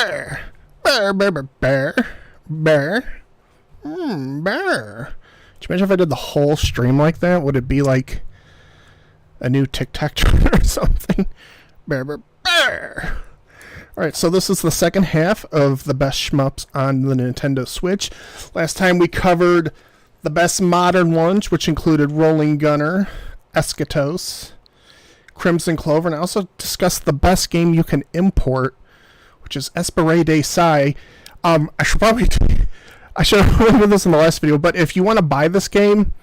Bear, bear, bear, bear, bear. Bear. Could you imagine if I did the whole stream like that? Would it be like a new TikTok trend or something? Bear, bear, bear. Alright, so this is the second half of the best shmups on the Nintendo Switch. Last time we covered the best modern ones, which included Rolling Gunner, Eschatos, Crimson Clover, and I also discussed the best game you can import, which is Espere de Sai. I should have remembered this in the last video, but if you want to buy this game,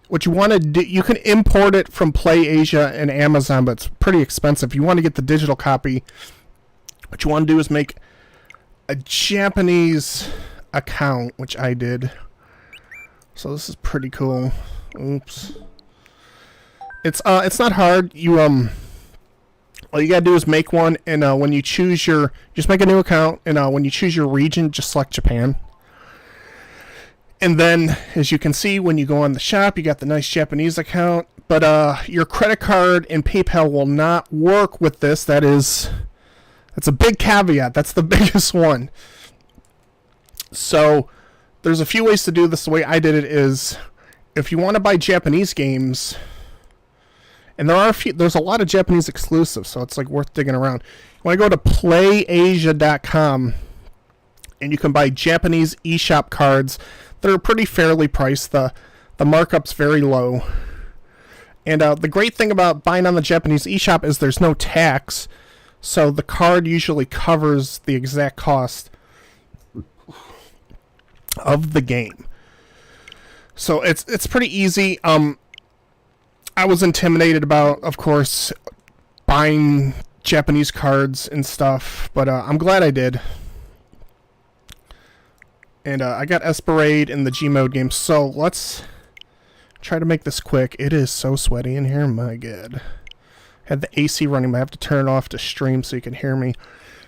what you want to do, you can import it from Play Asia and Amazon, but it's pretty expensive. If you want to get the digital copy, what you want to do is make a Japanese account, which I did. So this is pretty cool. Oops. It's not hard. You all you gotta do is make one, and when you choose your, just make a new account, and when you choose your region, just select Japan. And then, as you can see, when you go on the shop, you got the nice Japanese account, but your credit card and PayPal will not work with this. That's a big caveat. That's the biggest one. So there's a few ways to do this. The way I did it is, if you want to buy Japanese games, and there's a lot of Japanese exclusives, so it's like worth digging around. You want to go to playasia.com, and you can buy Japanese eShop cards that are pretty fairly priced. The markup's very low. And the great thing about buying on the Japanese eShop is there's no tax, so the card usually covers the exact cost of the game. So it's pretty easy. I was intimidated about, of course, buying Japanese cards and stuff, but I'm glad I did. And I got Esperade in the G-Mode game, so let's try to make this quick. It is so sweaty in here, my god. Had the AC running, but I have to turn it off to stream so you can hear me.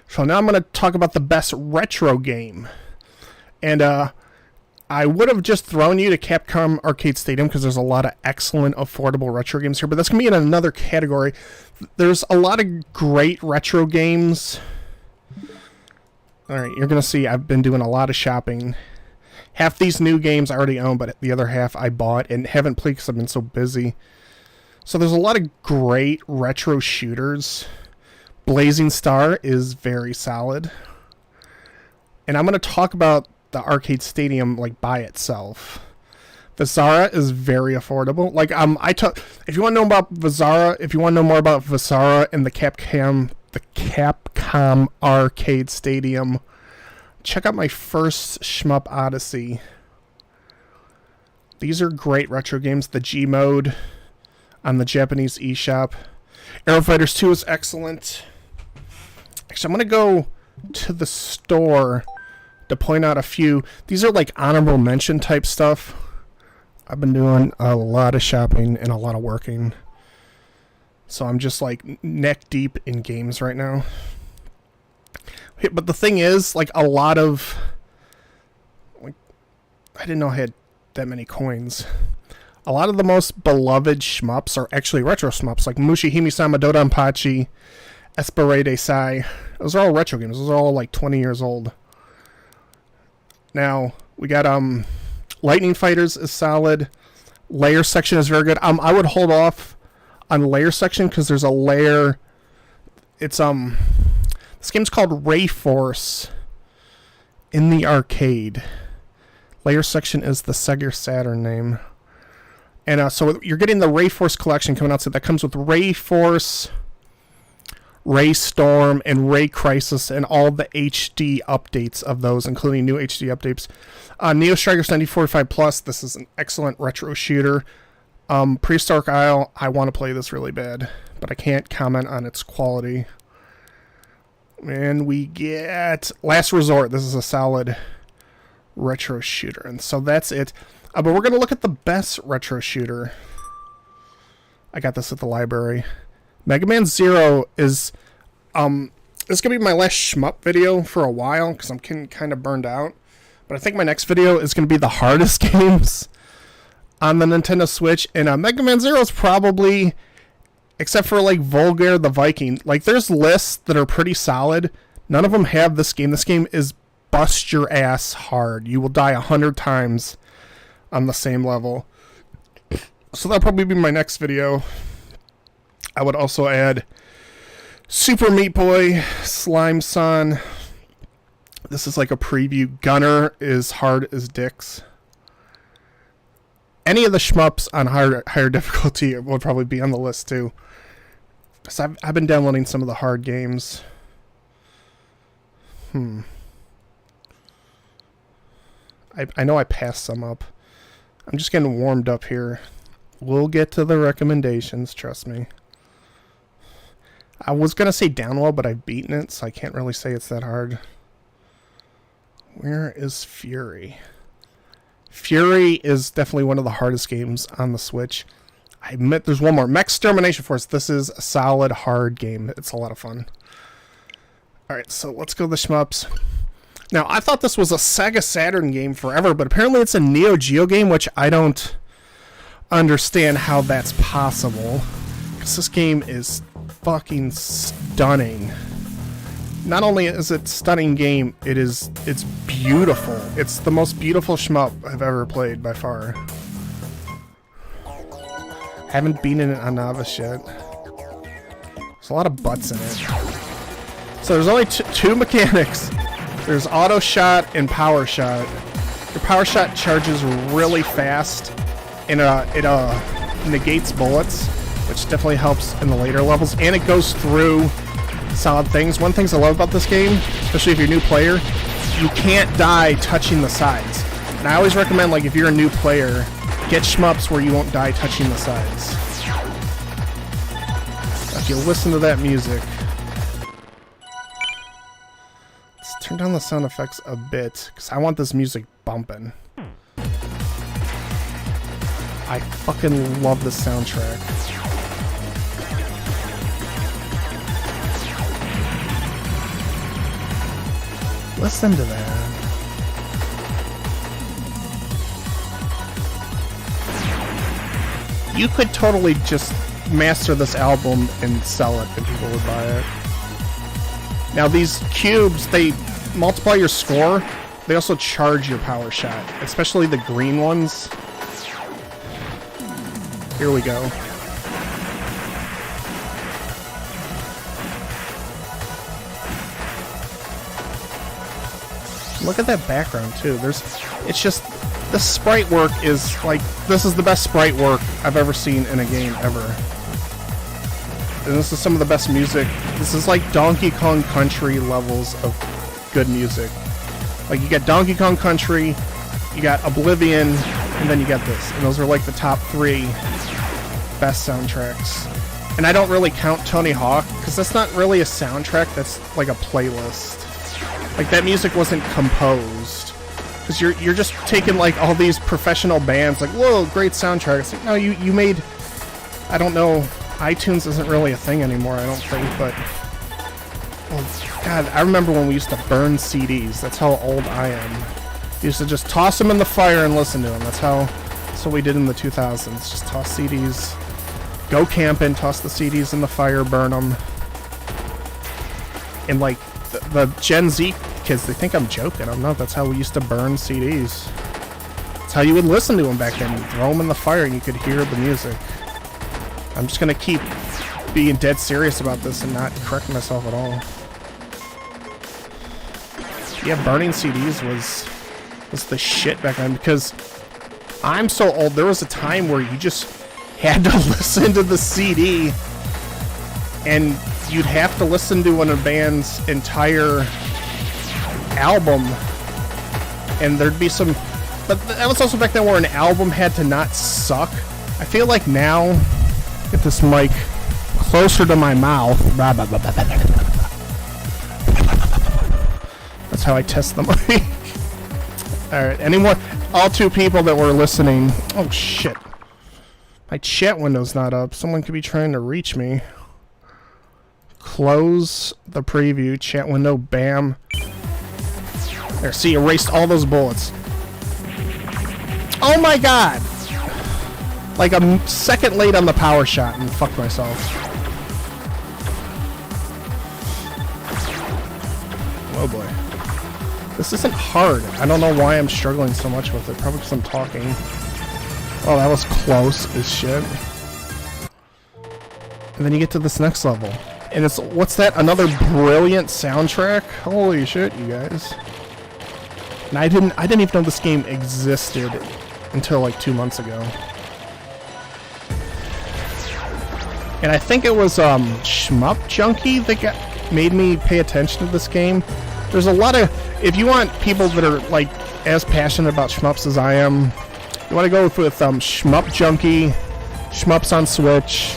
So now I'm going to talk about the best retro game. And I would have just thrown you to Capcom Arcade Stadium because there's a lot of excellent, affordable retro games here, but that's going to be in another category. There's a lot of great retro games. Alright, you're going to see I've been doing a lot of shopping. Half these new games I already own, but the other half I bought and haven't played because I've been so busy. So there's a lot of great retro shooters. Blazing Star is very solid. And I'm going to talk about the Arcade Stadium like by itself. Visara is very affordable. Like if you want to know about Visara, if you want to know more about Visara and the Capcom Arcade Stadium, check out my first Shmup Odyssey. These are great retro games. The G mode on the Japanese eShop. Aero Fighters 2 is excellent. Actually, I'm going to go to the store to point out a few. These are like honorable mention type stuff. I've been doing a lot of shopping and a lot of working. So I'm just like neck deep in games right now. But the thing is, like a lot of... like, I didn't know I had that many coins. A lot of the most beloved shmups are actually retro shmups, like Mushihime-sama Dodonpachi, Espere de Sai. Those are all retro games. Those are all like 20 years old. Now, we got Lightning Fighters is solid. Layer Section is very good. I would hold off on Layer Section because there's a layer. It's this game's called Ray Force in the arcade. Layer Section is the Sega Saturn name. And so you're getting the Ray Force collection coming out. So that comes with Ray Force, Ray Storm, and Ray Crisis, and all the HD updates of those, including new HD updates. Neo Strikers 9045 Plus, this is an excellent retro shooter. Prehistoric Isle, I want to play this really bad, but I can't comment on its quality. And we get Last Resort. This is a solid retro shooter, and so that's it. But we're going to look at the best retro shooter. I got this at the library. Mega Man Zero is, this is going to be my last shmup video for a while, because I'm getting kind of burned out. But I think my next video is going to be the hardest games on the Nintendo Switch, and Mega Man Zero is probably, except for like Volgar the Viking, like there's lists that are pretty solid. None of them have this game. This game is bust your ass hard. You will die 100 times on the same level. So that'll probably be my next video. I would also add Super Meat Boy, Slime Son. This is like a preview. Gunner is hard as dicks. Any of the shmups on higher difficulty would probably be on the list too. So I've been downloading some of the hard games. I know I passed some up. I'm just getting warmed up here. We'll get to the recommendations, trust me. I was going to say Downwell, but I've beaten it, so I can't really say it's that hard. Where is Fury? Fury is definitely one of the hardest games on the Switch. I admit there's one more. Mech Extermination Force. This is a solid, hard game. It's a lot of fun. Alright, so let's go to the shmups. Now, I thought this was a Sega Saturn game forever, but apparently it's a Neo Geo game, which I don't understand how that's possible. Because this game is fucking stunning. Not only is it a stunning game, it's beautiful. It's the most beautiful shmup I've ever played by far. Haven't been in it on Novice yet. There's a lot of butts in it. So there's only two mechanics. There's auto shot and power shot. Your power shot charges really fast, and it negates bullets, which definitely helps in the later levels, and it goes through solid things. One thing I love about this game, especially if you're a new player, you can't die touching the sides. And I always recommend, like, if you're a new player, get shmups where you won't die touching the sides. If you listen to that music. Let's turn down the sound effects a bit, because I want this music bumping. I fucking love the soundtrack. Listen to that. You could totally just master this album and sell it and people would buy it. Now these cubes, they multiply your score. They also charge your power shot, especially the green ones. Here we go. Look at that background too. It's just, the sprite work is like, this is the best sprite work I've ever seen in a game ever. And this is some of the best music. This is like Donkey Kong Country levels of good music. Like, you got Donkey Kong Country, you got Oblivion, and then you got this. And those are like the top 3 best soundtracks. And I don't really count Tony Hawk, because that's not really a soundtrack, that's like a playlist. Like, that music wasn't composed. Because you're just taking, like, all these professional bands, like, whoa, great soundtrack. It's like, no, you made, I don't know, iTunes isn't really a thing anymore, I don't think, but... Oh, God, I remember when we used to burn CDs. That's how old I am. We used to just toss them in the fire and listen to them. That's what we did in the 2000s. Just toss CDs. Go camping, toss the CDs in the fire, burn them. And, like, the Gen Z kids, they think I'm joking. I'm not. That's how we used to burn CDs. That's how you would listen to them back then. You'd throw them in the fire and you could hear the music. I'm just gonna keep being dead serious about this and not correct myself at all. Yeah, burning CDs was the shit back then, because I'm so old. There was a time where you just had to listen to the CD, and you'd have to listen to a band's entire album, and there'd be some... But that was also back then where an album had to not suck. I feel like now... Get this mic closer to my mouth. That's how I test the mic. Alright, anyone... All 2 people that were listening... Oh, shit. My chat window's not up. Someone could be trying to reach me. Close the preview. Chat window. Bam. There, see, erased all those bullets. Oh my god! Like a second late on the power shot and fucked myself. Oh boy. This isn't hard. I don't know why I'm struggling so much with it. Probably because I'm talking. Oh, that was close as shit. And then you get to this next level. And it's, what's that? Another brilliant soundtrack? Holy shit, you guys. And I didn't even know this game existed until like 2 months ago. And I think it was Shmup Junkie that made me pay attention to this game. There's a lot of, if you want people that are like as passionate about shmups as I am, you want to go with Shmup Junkie, Shmups on Switch,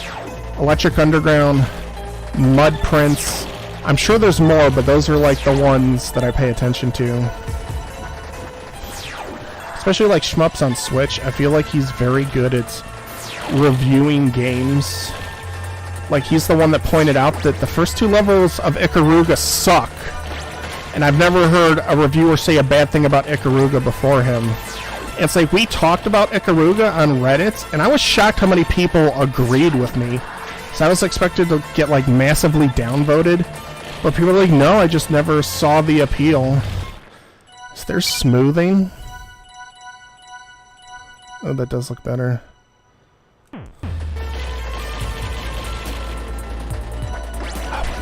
Electric Underground, Mud Prince. I'm sure there's more, but those are like the ones that I pay attention to. Especially like Shmups on Switch. I feel like he's very good at reviewing games. Like, he's the one that pointed out that the first 2 levels of Ikaruga suck. And I've never heard a reviewer say a bad thing about Ikaruga before him. It's like, we talked about Ikaruga on Reddit, and I was shocked how many people agreed with me. So I was expected to get, like, massively downvoted. But people are like, no, I just never saw the appeal. Is there smoothing? Oh, that does look better.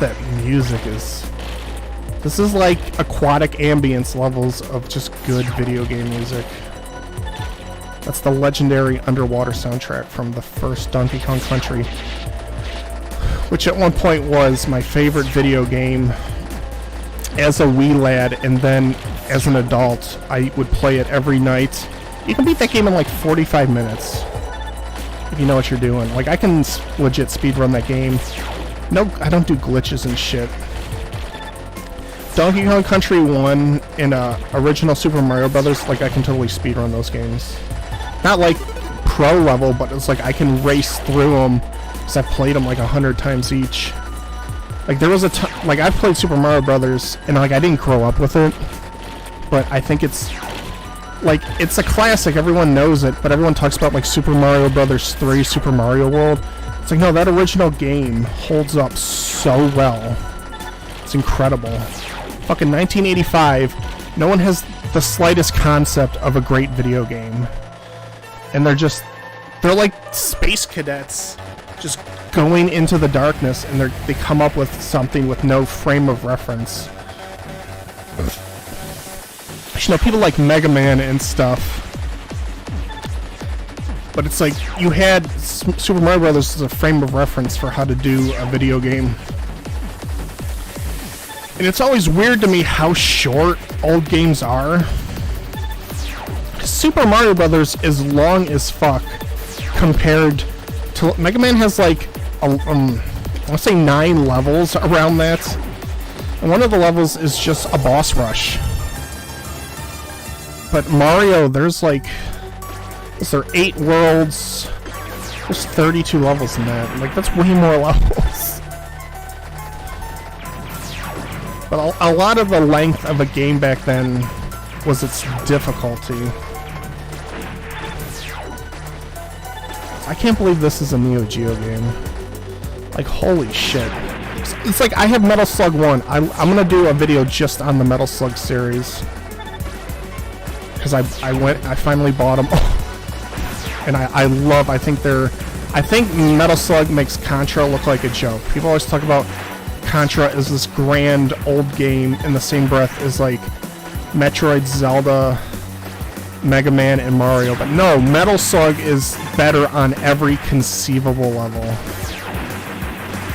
That music is... This is like aquatic ambience levels of just good video game music. That's the legendary underwater soundtrack from the first Donkey Kong Country, which at one point was my favorite video game as a wee lad, and then as an adult I would play it every night. You can beat that game in like 45 minutes if you know what you're doing. Like, I can legit speedrun that game. No, I don't do glitches and shit. Donkey Kong Country 1 and original Super Mario Brothers, like, I can totally speedrun those games. Not like pro level, but it's like I can race through them because I've played them like 100 times each. Like, there was a time, like, I've played Super Mario Brothers and like I didn't grow up with it, but I think it's like, it's a classic, everyone knows it, but everyone talks about like Super Mario Brothers 3, Super Mario World. It's like, no, that original game holds up so well. It's incredible. Fucking 1985, no one has the slightest concept of a great video game. And they're like space cadets just going into the darkness, and they come up with something with no frame of reference. You know, people like Mega Man and stuff. But it's like, you had Super Mario Brothers as a frame of reference for how to do a video game. And it's always weird to me how short old games are. Super Mario Brothers is long as fuck compared to... Mega Man has like, I want to say 9 levels around that. And one of the levels is just a boss rush. But Mario, there's like... Is there 8 worlds? There's 32 levels in that. Like, that's way more levels. But a lot of the length of a game back then was its difficulty. I can't believe this is a Neo Geo game. Like, holy shit. It's like, I have Metal Slug 1. I'm gonna do a video just on the Metal Slug series. Because I finally bought them. And I think Metal Slug makes Contra look like a joke. People always talk about Contra as this grand old game in the same breath as like Metroid, Zelda, Mega Man, and Mario. But no, Metal Slug is better on every conceivable level.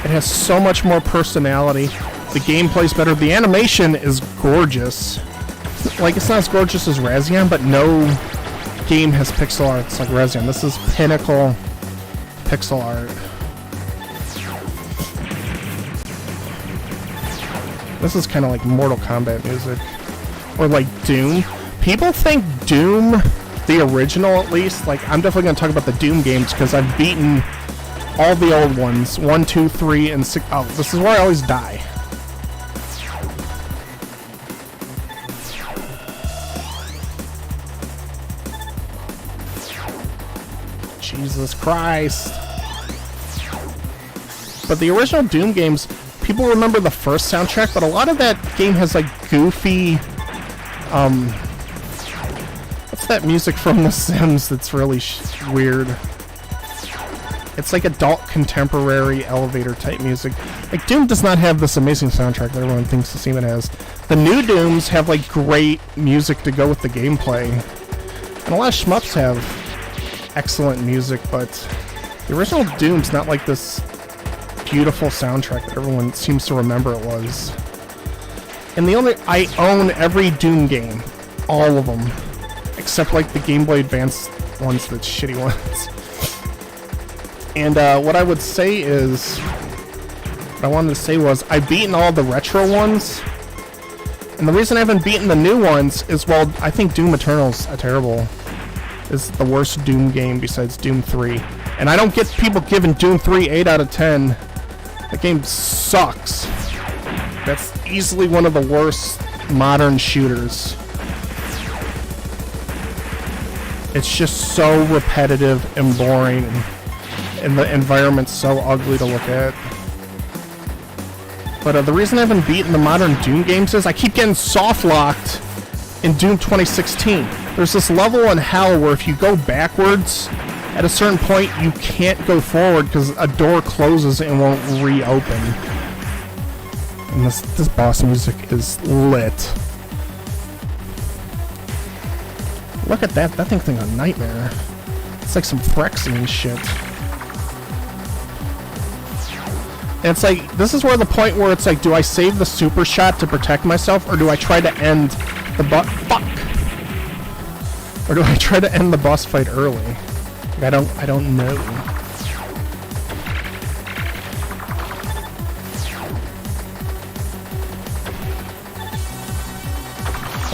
It has so much more personality. The gameplay's better. The animation is gorgeous. Like, it's not as gorgeous as Razion, but no game has pixel art like Razion. This is pinnacle pixel art. This is kind of like Mortal Kombat music. Or like Doom. People think Doom, the original at least, like, I'm definitely going to talk about the Doom games because I've beaten all the old ones. 1, 2, 3, and 6. Oh, this is where I always die. Jesus Christ. But the original Doom games, people remember the first soundtrack, but a lot of that game has like goofy, what's that music from The Sims that's really weird? It's like adult contemporary elevator type music. Like Doom does not have this amazing soundtrack that everyone thinks the Seaman has. The new Dooms have like great music to go with the gameplay. And a lot of shmups have excellent music, but the original Doom's not like this beautiful soundtrack that everyone seems to remember it was. And I own every Doom game. All of them. Except like the Game Boy Advance ones, the shitty ones. And what I would say is, what I wanted to say was, I've beaten all the retro ones, and the reason I haven't beaten the new ones is, well, I think Doom Eternal's is the worst Doom game besides Doom 3. And I don't get people giving Doom 3 8 out of 10. The game sucks. That's easily one of the worst modern shooters. It's just so repetitive and boring. And the environment's so ugly to look at. But the reason I haven't beaten the modern Doom games is I keep getting soft-locked in Doom 2016. There's this level in hell where if you go backwards, at a certain point you can't go forward because a door closes and won't reopen. And this boss music is lit. Look at that thing's a nightmare. It's like some Phyrexian shit. And it's like, this is where the point where it's like, do I save the super shot to protect myself, or do I try to end the Or do I try to end the boss fight early? Like, I don't know.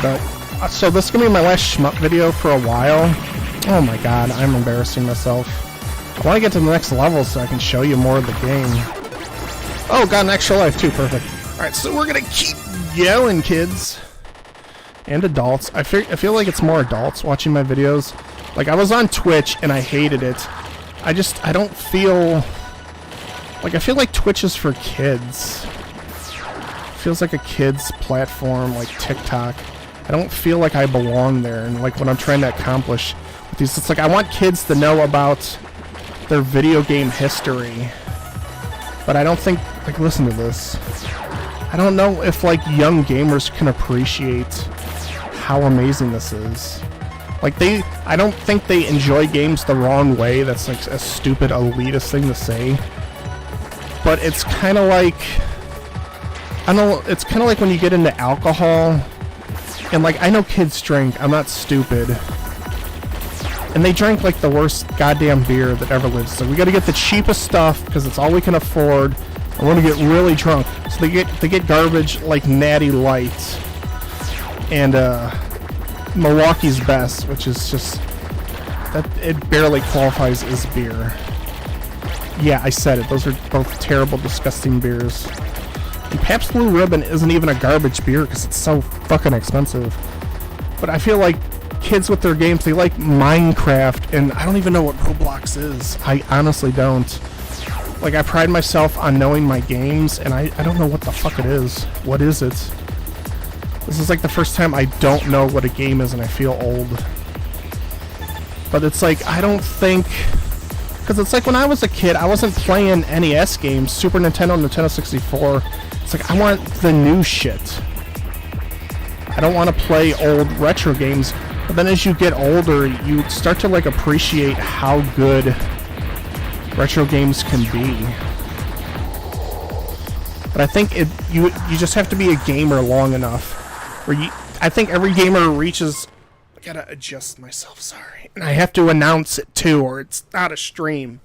But, so this is gonna be my last shmup video for a while. Oh my god, I'm embarrassing myself. I want to get to the next level so I can show you more of the game. Oh, got an extra life too, perfect. Alright, so we're gonna keep going, kids. And adults. I feel like it's more adults watching my videos. Like, I was on Twitch and I hated it. I don't feel... Like, I feel like Twitch is for kids. It feels like a kid's platform, like TikTok. I don't feel like I belong there, and like what I'm trying to accomplish with these, it's like I want kids to know about their video game history. But I don't think, like, listen to this. I don't know if, like, young gamers can appreciate how amazing this is. Like, I don't think they enjoy games the wrong way. That's, like, a stupid elitist thing to say. But it's kind of like, I don't know, it's kind of like when you get into alcohol. And, like, I know kids drink. I'm not stupid. And they drink like the worst goddamn beer that ever lived. So we gotta get the cheapest stuff because it's all we can afford. I want to get really drunk. So they get garbage like Natty Light and Milwaukee's Best, which is just that it barely qualifies as beer. Yeah, I said it. Those are both terrible, disgusting beers. And Pabst Blue Ribbon isn't even a garbage beer because it's so fucking expensive. But I feel like kids with their games, they like Minecraft, and I don't even know what Roblox is. I honestly don't. Like, I pride myself on knowing my games, and I don't know what the fuck it is. What is it? This is like the first time I don't know what a game is, and I feel old. But it's like, I don't think... Because it's like when I was a kid, I wasn't playing NES games, Super Nintendo, Nintendo 64. It's like, I want the new shit. I don't want to play old retro games. But then as you get older, you start to, like, appreciate how good retro games can be. But I think you just have to be a gamer long enough where I think every gamer reaches... I gotta adjust myself, sorry. And I have to announce it too, or it's not a stream.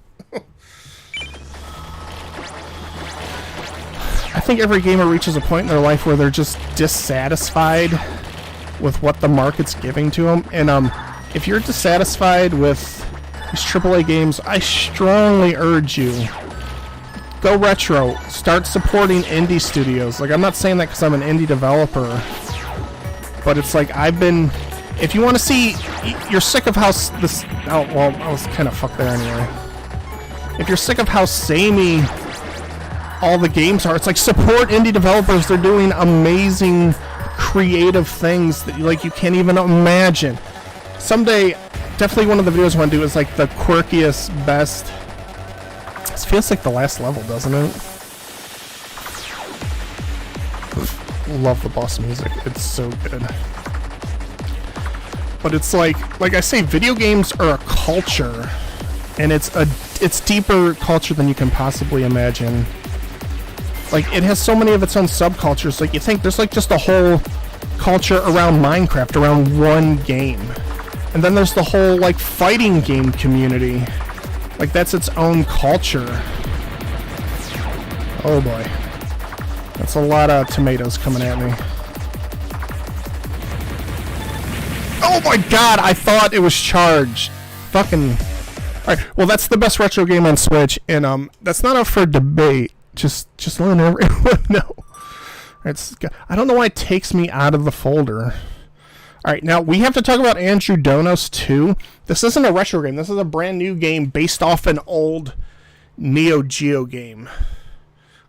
I think every gamer reaches a point in their life where they're just dissatisfied with what the market's giving to them. And if you're dissatisfied with these AAA games, I strongly urge you, go retro. Start supporting indie studios. Like, I'm not saying that because I'm an indie developer, but it's like if you want to see, you're sick of how this... Oh, well, I was kind of fucked there anyway. If you're sick of how samey all the games are. It's like support indie developers. They're doing amazing creative things that like you can't even imagine. Someday, definitely one of the videos I want to do is like the quirkiest, best. This feels like the last level, doesn't it? Love the boss music. It's so good. But it's like I say, video games are a culture, and it's deeper culture than you can possibly imagine. Like, it has so many of its own subcultures. Like, you think there's like just a whole culture around Minecraft, around one game. And then there's the whole like fighting game community. Like, that's its own culture. Oh boy. That's a lot of tomatoes coming at me. Oh my god, I thought it was charged. Fucking... Alright, well that's the best retro game on Switch, and that's not up for debate. Just letting everyone know. I don't know why it takes me out of the folder. Alright, now we have to talk about Andrew Donos 2. This isn't a retro game. This is a brand new game based off an old Neo Geo game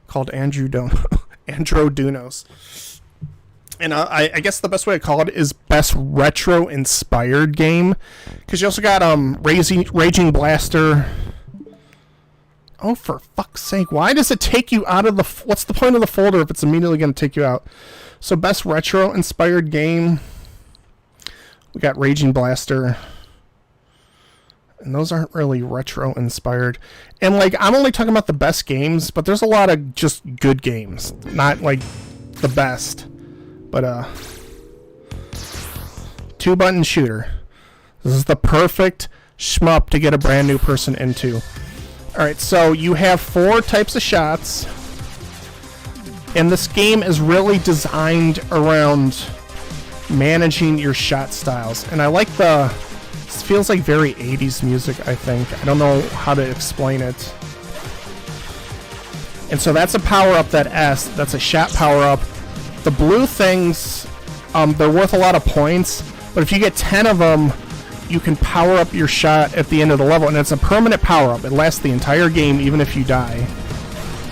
called Andrew Donos. And I guess the best way to call it is best retro inspired game, because you also got Raging Blaster. Oh, for fuck's sake! Why does it take you out of the? What's the point of the folder if it's immediately going to take you out? So best retro inspired game. We got Raging Blaster. And those aren't really retro inspired. And like, I'm only talking about the best games, but there's a lot of just good games. Not like the best. But 2-button shooter. This is the perfect shmup to get a brand new person into. Alright, so you have 4 types of shots. And this game is really designed around managing your shot styles. And I like this feels like very 80s music, I think. I don't know how to explain it. And so that's a power-up, that S. That's a shot power-up. The blue things, they're worth a lot of points. But if you get 10 of them, you can power up your shot at the end of the level. And it's a permanent power-up. It lasts the entire game, even if you die.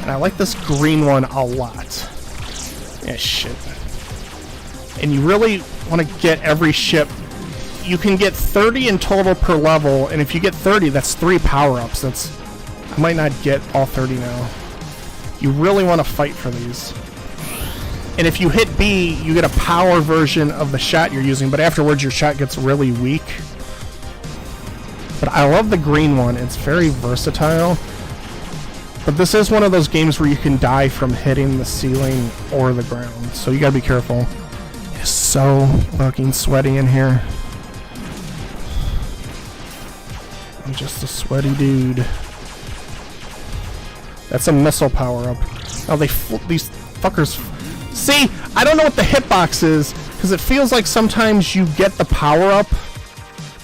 And I like this green one a lot. Yeah, shit. And you really want to get every ship. You can get 30 in total per level, and if you get 30, that's 3 power-ups. I might not get all 30 now. You really want to fight for these. And if you hit B, you get a power version of the shot you're using, but afterwards your shot gets really weak. But I love the green one. It's very versatile. But this is one of those games where you can die from hitting the ceiling or the ground, so you gotta be careful. It's so fucking sweaty in here. I'm just a sweaty dude. That's a missile power-up. Oh, these fuckers... See, I don't know what the hitbox is, because it feels like sometimes you get the power-up,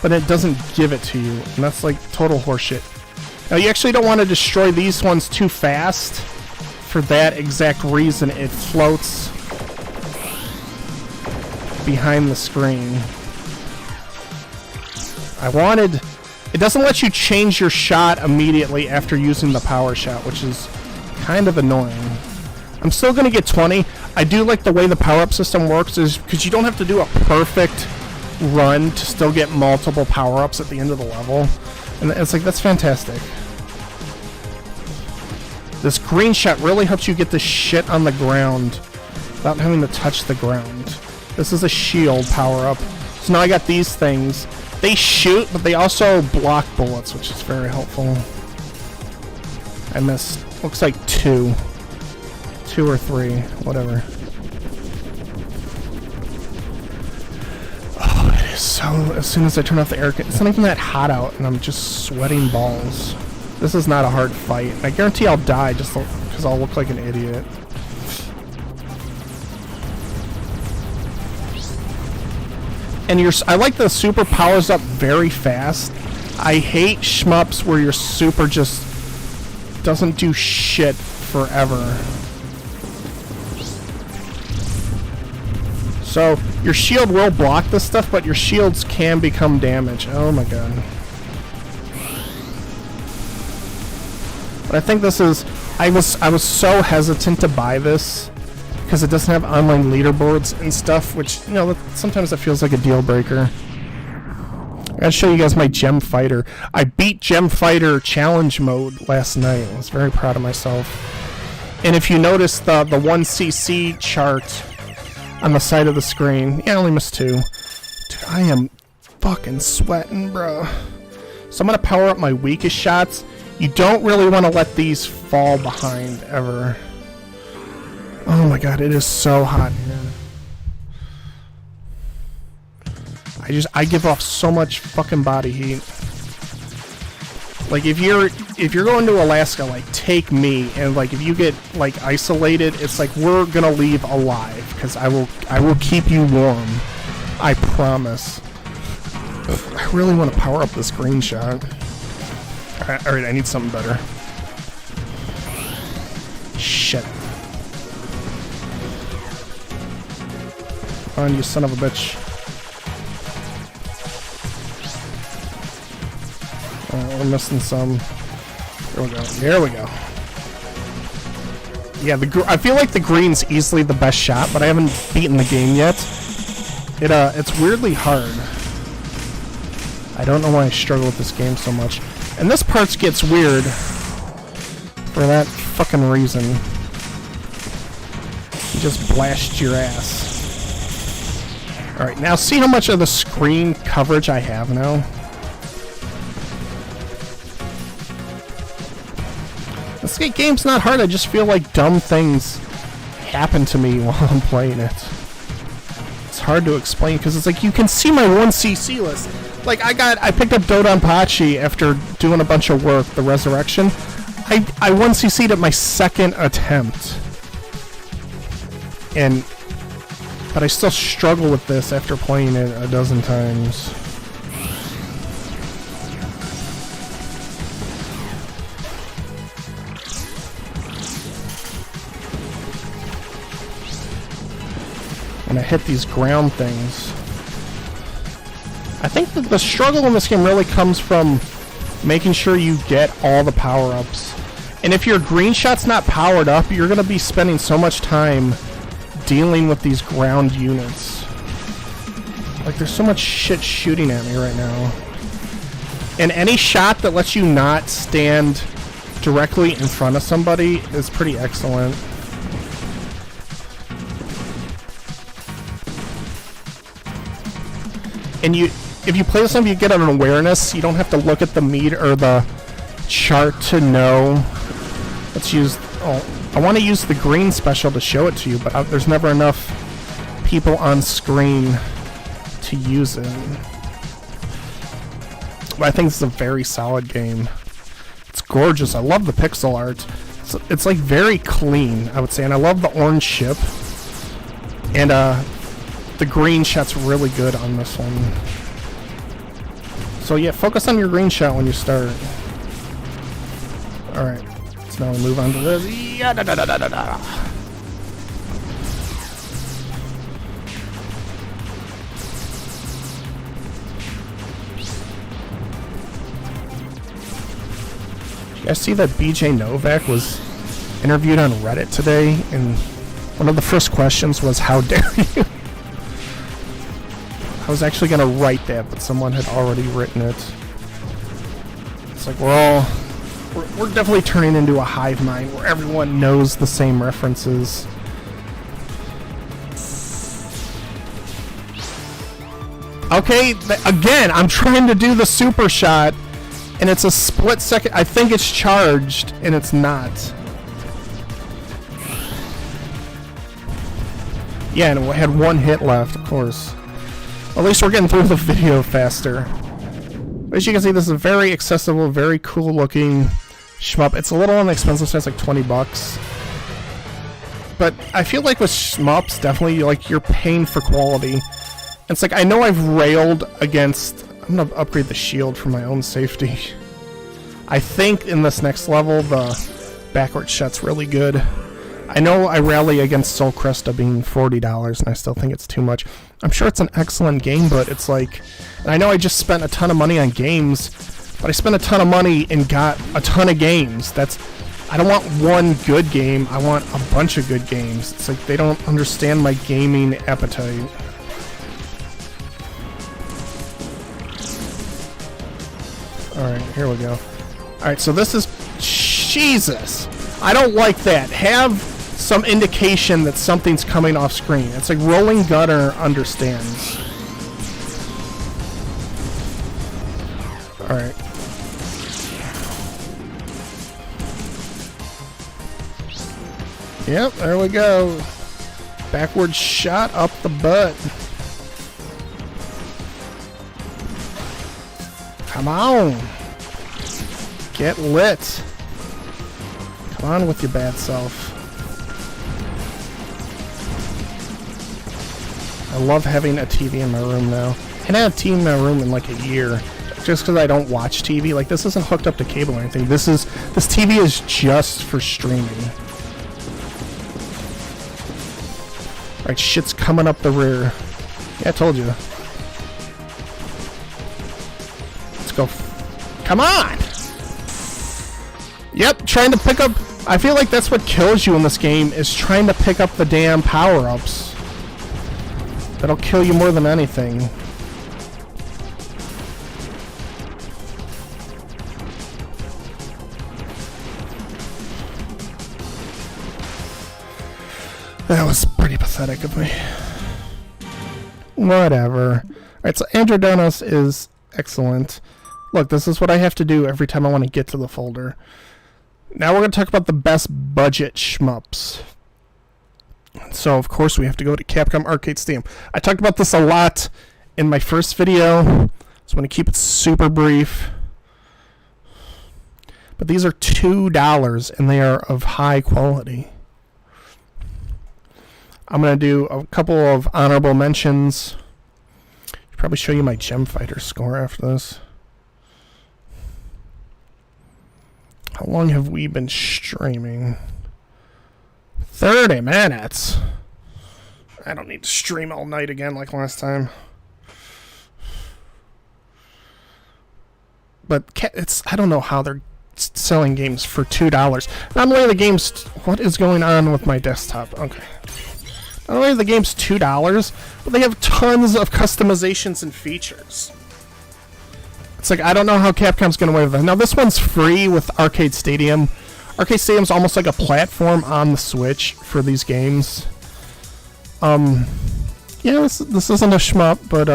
but it doesn't give it to you, and that's like total horseshit. Now, you actually don't want to destroy these ones too fast. For that exact reason, it floats behind the screen. It doesn't let you change your shot immediately after using the power shot, which is kind of annoying. I'm still going to get 20. I do like the way the power-up system works, is because you don't have to do a perfect run to still get multiple power-ups at the end of the level. And it's like, that's fantastic. This green shot really helps you get the shit on the ground without having to touch the ground. This is a shield power-up. So now I got these things. They shoot, but they also block bullets, which is very helpful. I missed, looks like 2. 2 or 3, whatever. Oh, it is so... As soon as I turn off the air, it's not even that hot out, and I'm just sweating balls. This is not a hard fight. I guarantee I'll die just because I'll look like an idiot. And I like the super powers up very fast. I hate shmups where your super just doesn't do shit forever. So, your shield will block this stuff, but your shields can become damaged. Oh my god. But I think this is I was so hesitant to buy this because it doesn't have online leaderboards and stuff, which, you know, sometimes it feels like a deal breaker. I gotta show you guys my Gem Fighter. I beat Gem Fighter challenge mode last night. I was very proud of myself. And if you notice the 1cc chart on the side of the screen, yeah, I only missed 2. Dude, I am fucking sweating, bro. So I'm gonna power up my weakest shots. You don't really want to let these fall behind ever. Oh my god, it is so hot here. I give off so much fucking body heat. Like if you're going to Alaska, like take me, and like if you get like isolated, it's like we're gonna leave alive because I will keep you warm. I promise. I really want to power up this green shot. Alright, I need something better. Shit. Come on, you son of a bitch. We're missing some. There we go. There we go. Yeah, I feel like the green's easily the best shot, but I haven't beaten the game yet. It's weirdly hard. I don't know why I struggle with this game so much. And this part gets weird for that fucking reason. You just blast your ass. Alright, now see how much of the screen coverage I have now? This game's not hard, I just feel like dumb things happen to me while I'm playing it. It's hard to explain because it's like you can see my 1cc list. Like I picked up Dodonpachi after doing a bunch of work, the Resurrection. I 1cc'd at my second attempt. But I still struggle with this after playing it a dozen times. When I hit these ground things. I think that the struggle in this game really comes from making sure you get all the power-ups. And if your green shot's not powered up, you're going to be spending so much time dealing with these ground units. Like, there's so much shit shooting at me right now. And any shot that lets you not stand directly in front of somebody is pretty excellent. And if you play this game, you get an awareness. You don't have to look at the meter or the chart to know. Let's use... Oh, I want to use the green special to show it to you, but there's never enough people on screen to use it. But I think it's a very solid game. It's gorgeous. I love the pixel art. It's like very clean, I would say. And I love the orange ship. And the green shot's really good on this one. So yeah, focus on your green shot when you start. Alright, so now we move on to this. Yeah, da, da, da, da, da. You guys see that BJ Novak was interviewed on Reddit today, and one of the first questions was, "How dare you?" I was actually gonna write that, but someone had already written it. It's like we're definitely turning into a hive mind where everyone knows the same references. Okay, again, I'm trying to do the super shot, and it's a split second. I think it's charged, and it's not. Yeah, and it had one hit left, of course. At least we're getting through the video faster. As you can see, this is a very accessible, very cool looking shmup. It's a little inexpensive, so it's like $20. But I feel like with shmups, definitely like you're paying for quality. It's like I know I've railed against. I'm gonna upgrade the shield for my own safety. I think in this next level the backward shot's really good. I know I rally against Soul Cresta being $40, and I still think it's too much. I'm sure it's an excellent game, but it's like... And I know I just spent a ton of money on games, but I spent a ton of money and got a ton of games. That's I don't want one good game. I want a bunch of good games. It's like they don't understand my gaming appetite. Alright, here we go. Alright, so this is... Jesus! I don't like that. Have some indication that something's coming off screen. It's like Rolling Gunner understands. Alright. Yep, there we go. Backward shot up the butt. Come on. Get lit. Come on with your bad self. I love having a TV in my room now. I haven't had a TV in my room in like a year. Just because I don't watch TV. Like, this isn't hooked up to cable or anything. This TV is just for streaming. Alright, shit's coming up the rear. Yeah, I told you. Let's go. Come on! Yep, trying to pick up... I feel like that's what kills you in this game, is trying to pick up the damn power-ups. That'll kill you more than anything. That was pretty pathetic of me. Whatever. Alright, so Androdonos is excellent. Look, this is what I have to do every time I want to get to the folder. Now we're going to talk about the best budget shmups. So, of course, we have to go to Capcom Arcade Stadium. I talked about this a lot in my first video, so I'm going to keep it super brief. But these are $2, and they are of high quality. I'm going to do a couple of honorable mentions. I'll probably show you my Gem Fighter score after this. How long have we been streaming? 30 minutes. I don't need to stream all night again like last time. But I don't know how they're selling games for $2. Not only are the games... What is going on with my desktop? Okay. Not only are the games $2, but they have tons of customizations and features. It's like, I don't know how Capcom's going to waive that. Now, this one's free with Arcade Stadium. Arcade Stadium's almost like a platform on the Switch for these games. Yeah, this isn't a shmup, but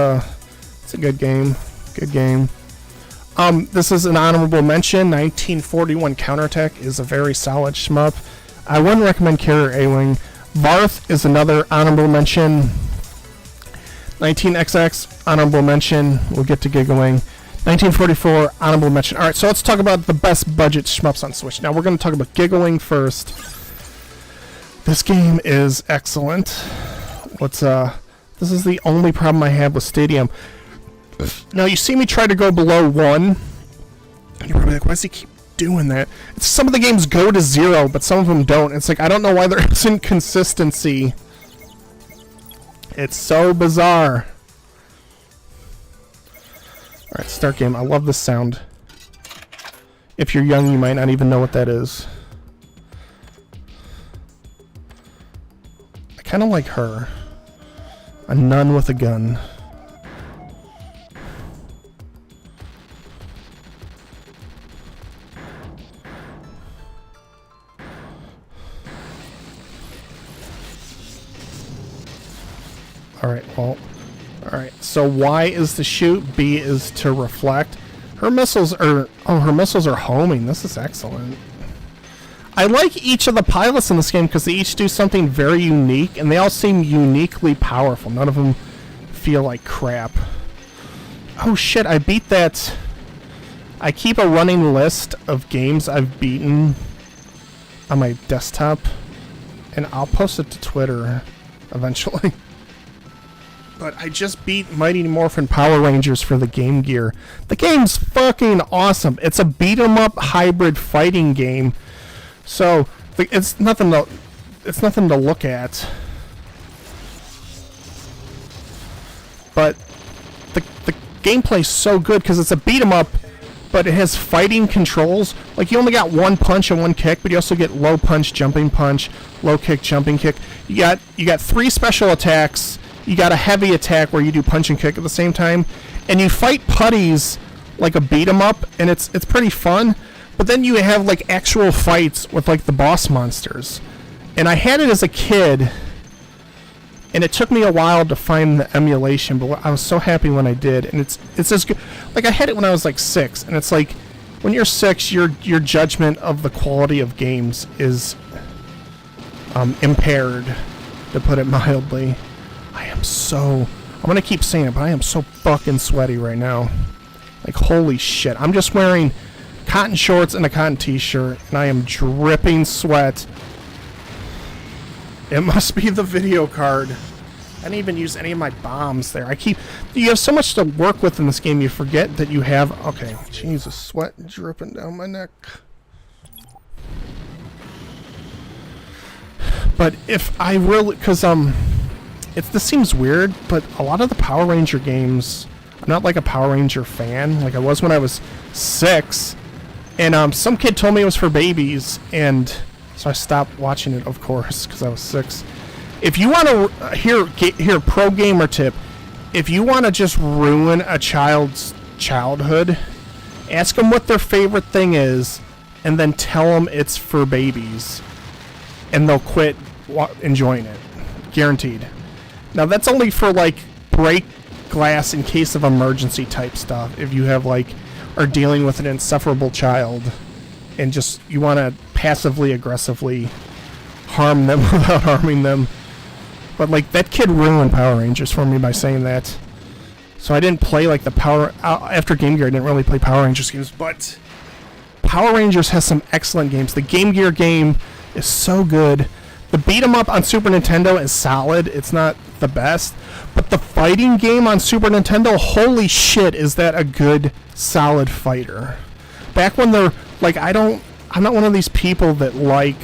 it's a good game. Good game. This is an honorable mention. 1941 Counterattack is a very solid shmup. I wouldn't recommend Carrier A-Wing. Varth is another honorable mention. 19XX, honorable mention. We'll get to Gigawing. 1944, honorable mention. Alright, so let's talk about the best budget shmups on Switch. Now, we're going to talk about Gigawing first. This game is excellent. This is the only problem I have with Stadium. Now, you see me try to go below 1, and you're probably like, why does he keep doing that? It's some of the games go to 0, but some of them don't. It's like, I don't know why there isn't consistency. It's so bizarre. Alright, start game. I love this sound. If you're young, you might not even know what that is. I kind of like her. A nun with a gun. Alright, well... Alright, so Y is to shoot, B is to reflect. Her missiles are... Oh, her missiles are homing. This is excellent. I like each of the pilots in this game because they each do something very unique, and they all seem uniquely powerful. None of them feel like crap. Oh shit, I beat that... I keep a running list of games I've beaten on my desktop, and I'll post it to Twitter eventually. But I just beat Mighty Morphin Power Rangers for the Game Gear. The game's fucking awesome. It's a beat-em-up hybrid fighting game. So it's nothing to look at. But the gameplay's so good because it's a beat 'em up, but it has fighting controls. Like, you only got one punch and one kick, but you also get low punch, jumping punch, low kick, jumping kick. You got 3 special attacks. You got a heavy attack where you do punch and kick at the same time, and you fight putties like a beat 'em up, and it's pretty fun. But then you have like actual fights with like the boss monsters. And I had it as a kid, and it took me a while to find the emulation, but I was so happy when I did. And it's as good. Like, I had it when I was like 6, and it's like, when you're 6, your judgment of the quality of games is impaired, to put it mildly. I'm gonna keep saying it, but I am so fucking sweaty right now. Like, holy shit. I'm just wearing cotton shorts and a cotton t-shirt, and I am dripping sweat. It must be the video card. I didn't even use any of my bombs there. You have so much to work with in this game, you forget that you have... Okay, Jesus, sweat dripping down my neck. But if I really... Because, this seems weird, but a lot of the Power Ranger games... I'm not like a Power Ranger fan, like I was when I was 6. And some kid told me it was for babies, and so I stopped watching it, of course, because I was 6. If you want to hear pro gamer tip, if you want to just ruin a child's childhood, ask them what their favorite thing is, and then tell them it's for babies, and they'll quit enjoying it, guaranteed. Now that's only for like break glass in case of emergency type stuff. If you have like are dealing with an insufferable child and just you want to passively aggressively harm them without harming them. But like, that kid ruined Power Rangers for me by saying that. So I didn't play like the after Game Gear I didn't really play Power Rangers games, but Power Rangers has some excellent games. The Game Gear game is so good. The beat 'em up on Super Nintendo is solid. It's not the best, but the fighting game on Super Nintendo, holy shit, is that a good, solid fighter. Back when they're like, I'm not one of these people that like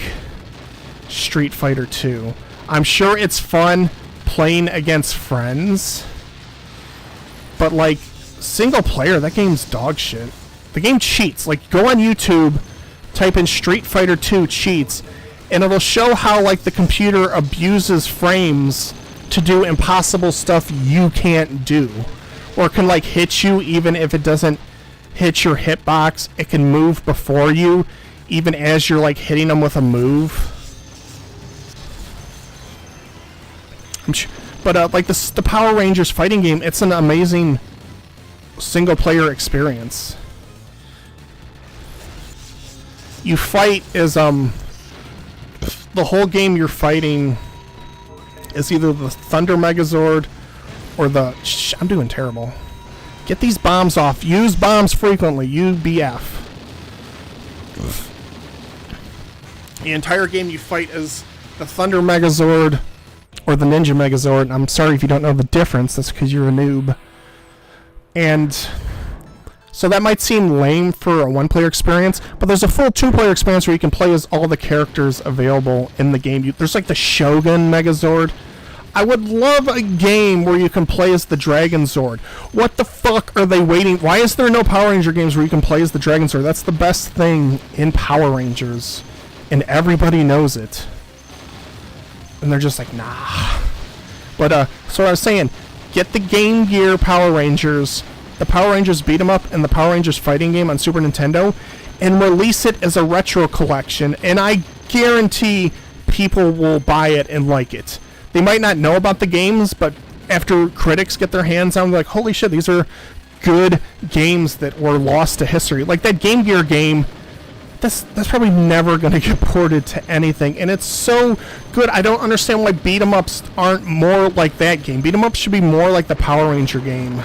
Street Fighter 2. I'm sure it's fun playing against friends, but like single player, that game's dog shit. The game cheats. Like, go on YouTube, type in Street Fighter 2 cheats, and it'll show how like the computer abuses frames to do impossible stuff you can't do, or can like hit you even if it doesn't hit your hitbox. It can move before you even as you're like hitting them with a move. But like the Power Rangers fighting game, it's an amazing single player experience. You fight as the whole game you're fighting is either the Thunder Megazord or the... I'm doing terrible. Get these bombs off. Use bombs frequently. UBF. The entire game you fight as the Thunder Megazord or the Ninja Megazord. I'm sorry if you don't know the difference. That's because you're a noob. And so that might seem lame for a one-player experience, but there's a full two-player experience where you can play as all the characters available in the game. There's like the Shogun Megazord. I would love a game where you can play as the Dragon Zord. What the fuck are they waiting? Why is there no Power Ranger games where you can play as the Dragon Zord? That's the best thing in Power Rangers, and everybody knows it. And they're just like, nah. But so what I was saying, get the Game Gear Power Rangers, the Power Rangers Beat 'em Up, and the Power Rangers Fighting Game on Super Nintendo, and release it as a retro collection, and I guarantee people will buy it and like it. They might not know about the games, but after critics get their hands on them, they're like, holy shit, these are good games that were lost to history. Like that Game Gear game, that's probably never going to get ported to anything, and it's so good. I don't understand why beat 'em ups aren't more like that game. Beat 'em ups should be more like the Power Ranger game.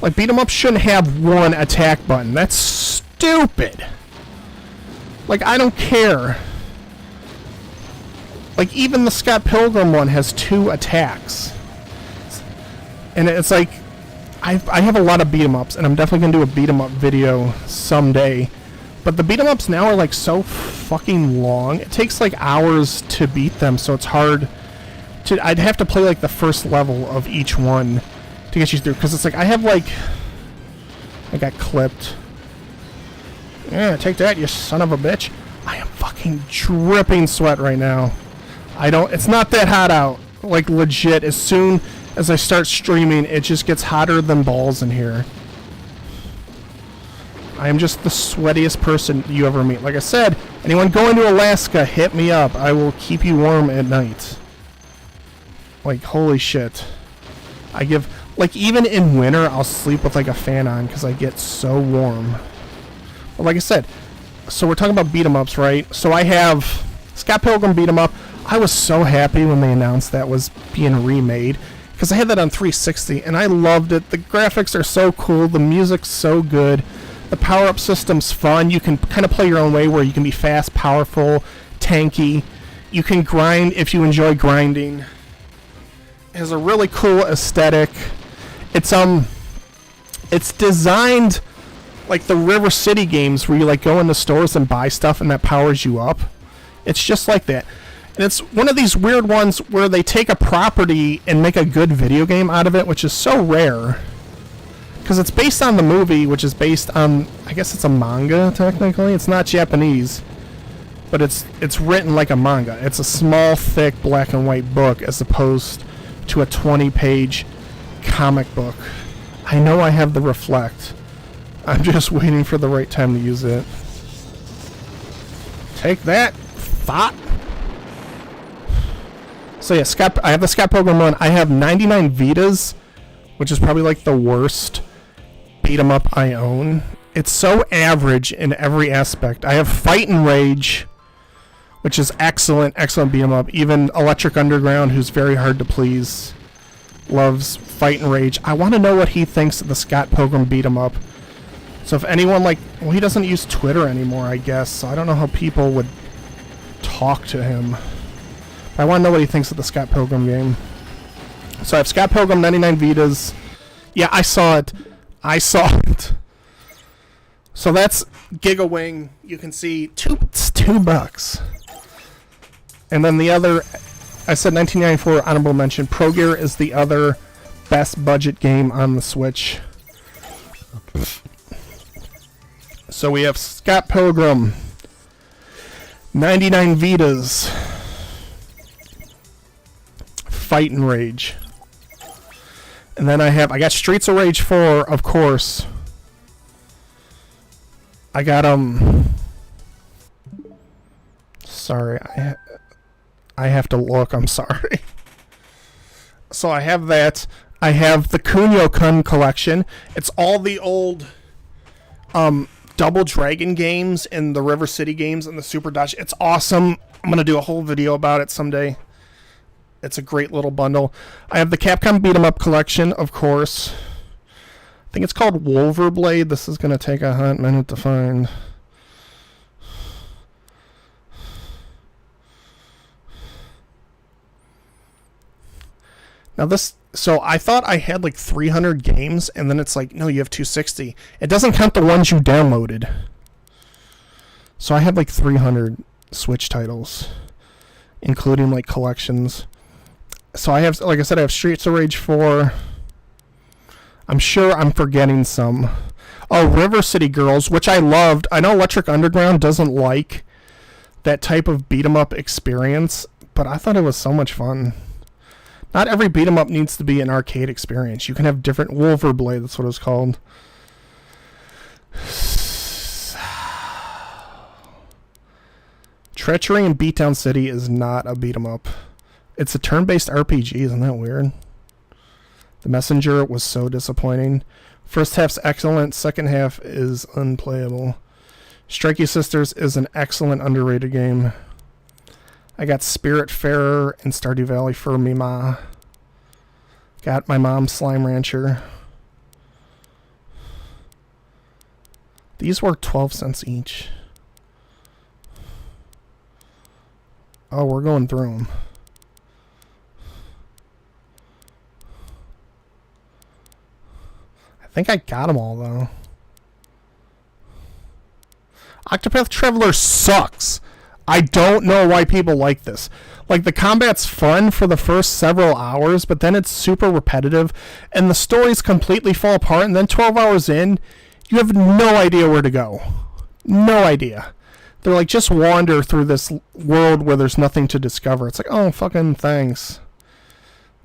Like, beat 'em ups shouldn't have one attack button. That's stupid. Like, I don't care. Like, even the Scott Pilgrim one has 2 attacks. And it's like, I have a lot of beat 'em ups, and I'm definitely going to do a beat 'em up video someday. But the beat 'em ups now are like so fucking long. It takes like hours to beat them, so it's hard to... I'd have to play like the first level of each one to get you through, because it's like, I have like I got clipped. Yeah, take that, you son of a bitch. I am fucking dripping sweat right now. It's not that hot out. Like, legit, as soon as I start streaming, it just gets hotter than balls in here. I am just the sweatiest person you ever meet. Like I said, anyone going to Alaska, hit me up. I will keep you warm at night. Like, holy shit. Like, even in winter, I'll sleep with, like, a fan on because I get so warm. But like I said, so we're talking about beat-em-ups, right? So I have Scott Pilgrim beat-em-up. I was so happy when they announced that was being remade because I had that on 360, and I loved it. The graphics are so cool. The music's so good. The power-up system's fun. You can kind of play your own way where you can be fast, powerful, tanky. You can grind if you enjoy grinding. It has a really cool aesthetic. It's designed like the River City games where you like go into stores and buy stuff and that powers you up. It's just like that. And it's one of these weird ones where they take a property and make a good video game out of it, which is so rare. Because it's based on the movie, which is based on, I guess it's a manga, technically. It's not Japanese, but it's written like a manga. It's a small, thick, black and white book as opposed to a 20-page comic book. I know I have the Reflect. I'm just waiting for the right time to use it. Take that, thought. So yeah, I have the Scott Pilgrim one. I have 99 Vitas, which is probably like the worst beat 'em up I own. It's so average in every aspect. I have Fight and Rage, which is excellent beat 'em up. Even Electric Underground, who's very hard to please, loves Fight and Rage. I want to know what he thinks of the Scott Pilgrim beat 'em up. So if anyone well, he doesn't use Twitter anymore, I guess. So I don't know how people would talk to him. But I want to know what he thinks of the Scott Pilgrim game. So I have Scott Pilgrim 99 Vitas. Yeah, I saw it. So that's Giga Wing. You can see it's $2. And then the other, I said 1994 honorable mention. Pro Gear is the other best budget game on the Switch. So we have Scott Pilgrim, 99 Vitas, Fight and Rage. And then I got Streets of Rage 4, of course. I got sorry, I have to look, I'm sorry. So I have that. I have the Kunio-kun collection. It's all the old Double Dragon games and the River City games and the Super Dodge. It's awesome. I'm going to do a whole video about it someday. It's a great little bundle. I have the Capcom Beat 'em Up collection, of course. I think it's called Wolverblade. This is going to take a hot minute to find. Now so I thought I had like 300 games, and then it's like, no, you have 260. It doesn't count the ones you downloaded. So I had like 300 Switch titles, including like collections. So I have, like I said, I have Streets of Rage 4. I'm sure I'm forgetting some. Oh, River City Girls, which I loved. I know Electric Underground doesn't like that type of beat-em-up experience, but I thought it was so much fun. Not every beat-em-up needs to be an arcade experience. You can have different... Wolverblade, that's what it was called. Treachery in Beatdown City is not a beat-em-up. It's a turn-based RPG, isn't that weird? The Messenger was so disappointing. First half's excellent, second half is unplayable. Strikey Sisters is an excellent, underrated game. I got Spiritfarer and Stardew Valley for me ma. Got my mom's Slime Rancher. These were 12 cents each. Oh, we're going through them. I think I got them all, though. Octopath Traveler sucks. I don't know why people like this. Like, the combat's fun for the first several hours, but then it's super repetitive, and the stories completely fall apart, and then 12 hours in, You have no idea where to go. No idea. They're like, just wander through this world where there's nothing to discover. It's like, oh, fucking thanks.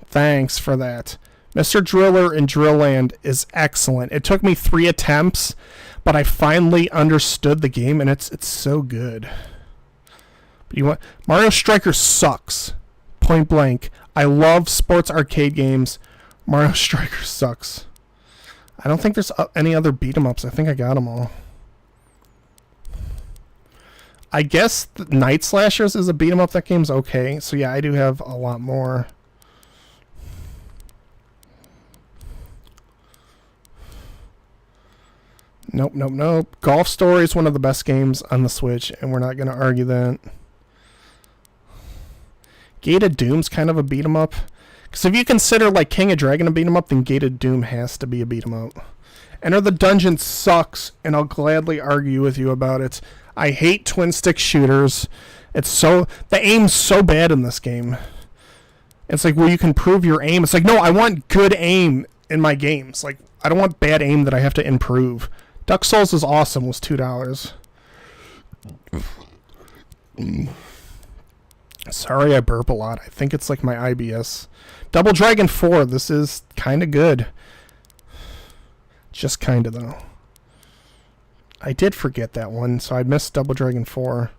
Thanks for that. Mr. Driller in Drill Land is excellent. It took me 3 attempts, but I finally understood the game, and it's so good. But Mario Striker sucks. Point blank. I love sports arcade games. Mario Striker sucks. I don't think there's any other beat 'em ups. I think I got them all. I guess Night Slashers is a beat 'em up. That game's okay. So yeah, I do have a lot more. Nope. Golf Story is one of the best games on the Switch, and we're not going to argue that. Gate of Doom's kind of a beat 'em up. Because if you consider like King of Dragon a beat 'em up, then Gate of Doom has to be a beat 'em up. Enter the Dungeon sucks, and I'll gladly argue with you about it. I hate twin stick shooters. The aim's so bad in this game. It's like, well, you can prove your aim. It's like, no, I want good aim in my games. Like, I don't want bad aim that I have to improve. Duck Souls is awesome. Was $2. Sorry, I burp a lot. I think it's like my IBS. Double Dragon 4. This is kind of good. Just kind of, though. I did forget that one, so I missed Double Dragon 4.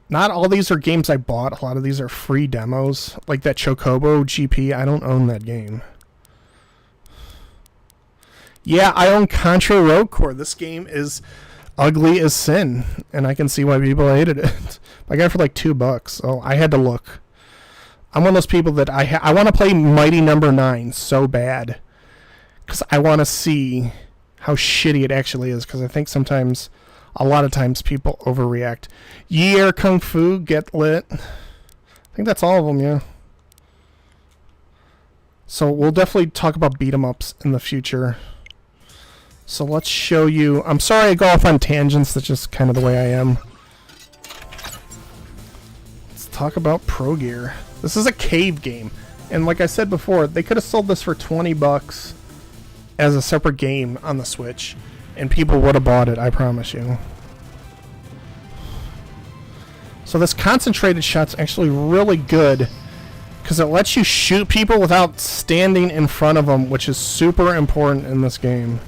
Not all these are games I bought. A lot of these are free demos. Like that Chocobo GP. I don't own that game. Yeah, I own Contra Road Core. This game is ugly as sin, and I can see why people hated it. I got it for like $2, so I had to look. I'm one of those people that I want to play Mighty Number 9 so bad, because I want to see how shitty it actually is, because I think a lot of times people overreact. Year Kung Fu, Get Lit. I think that's all of them, yeah. So we'll definitely talk about beat 'em ups in the future. So let's show you. I'm sorry I go off on tangents. That's just kind of the way I am. Let's talk about Pro Gear. This is a cave game. And like I said before, they could have sold this for $20 as a separate game on the Switch. And people would have bought it, I promise you. So this concentrated shot's actually really good, because it lets you shoot people without standing in front of them, which is super important in this game.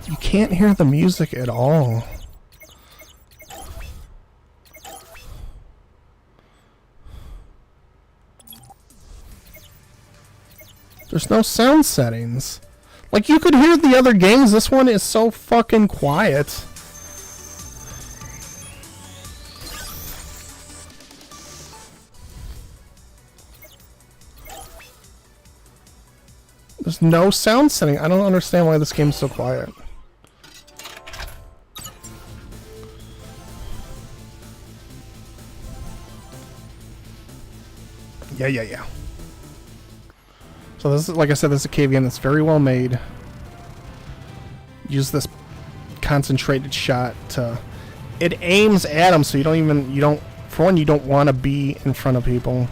You can't hear the music at all. There's no sound settings. Like, you could hear the other games. This one is so fucking quiet. There's no sound setting. I don't understand why this game's so quiet. Yeah. So this is, like I said, this is a cave game that's very well made. Use this concentrated shot to... It aims at them, so you don't... For one, you don't want to be in front of people.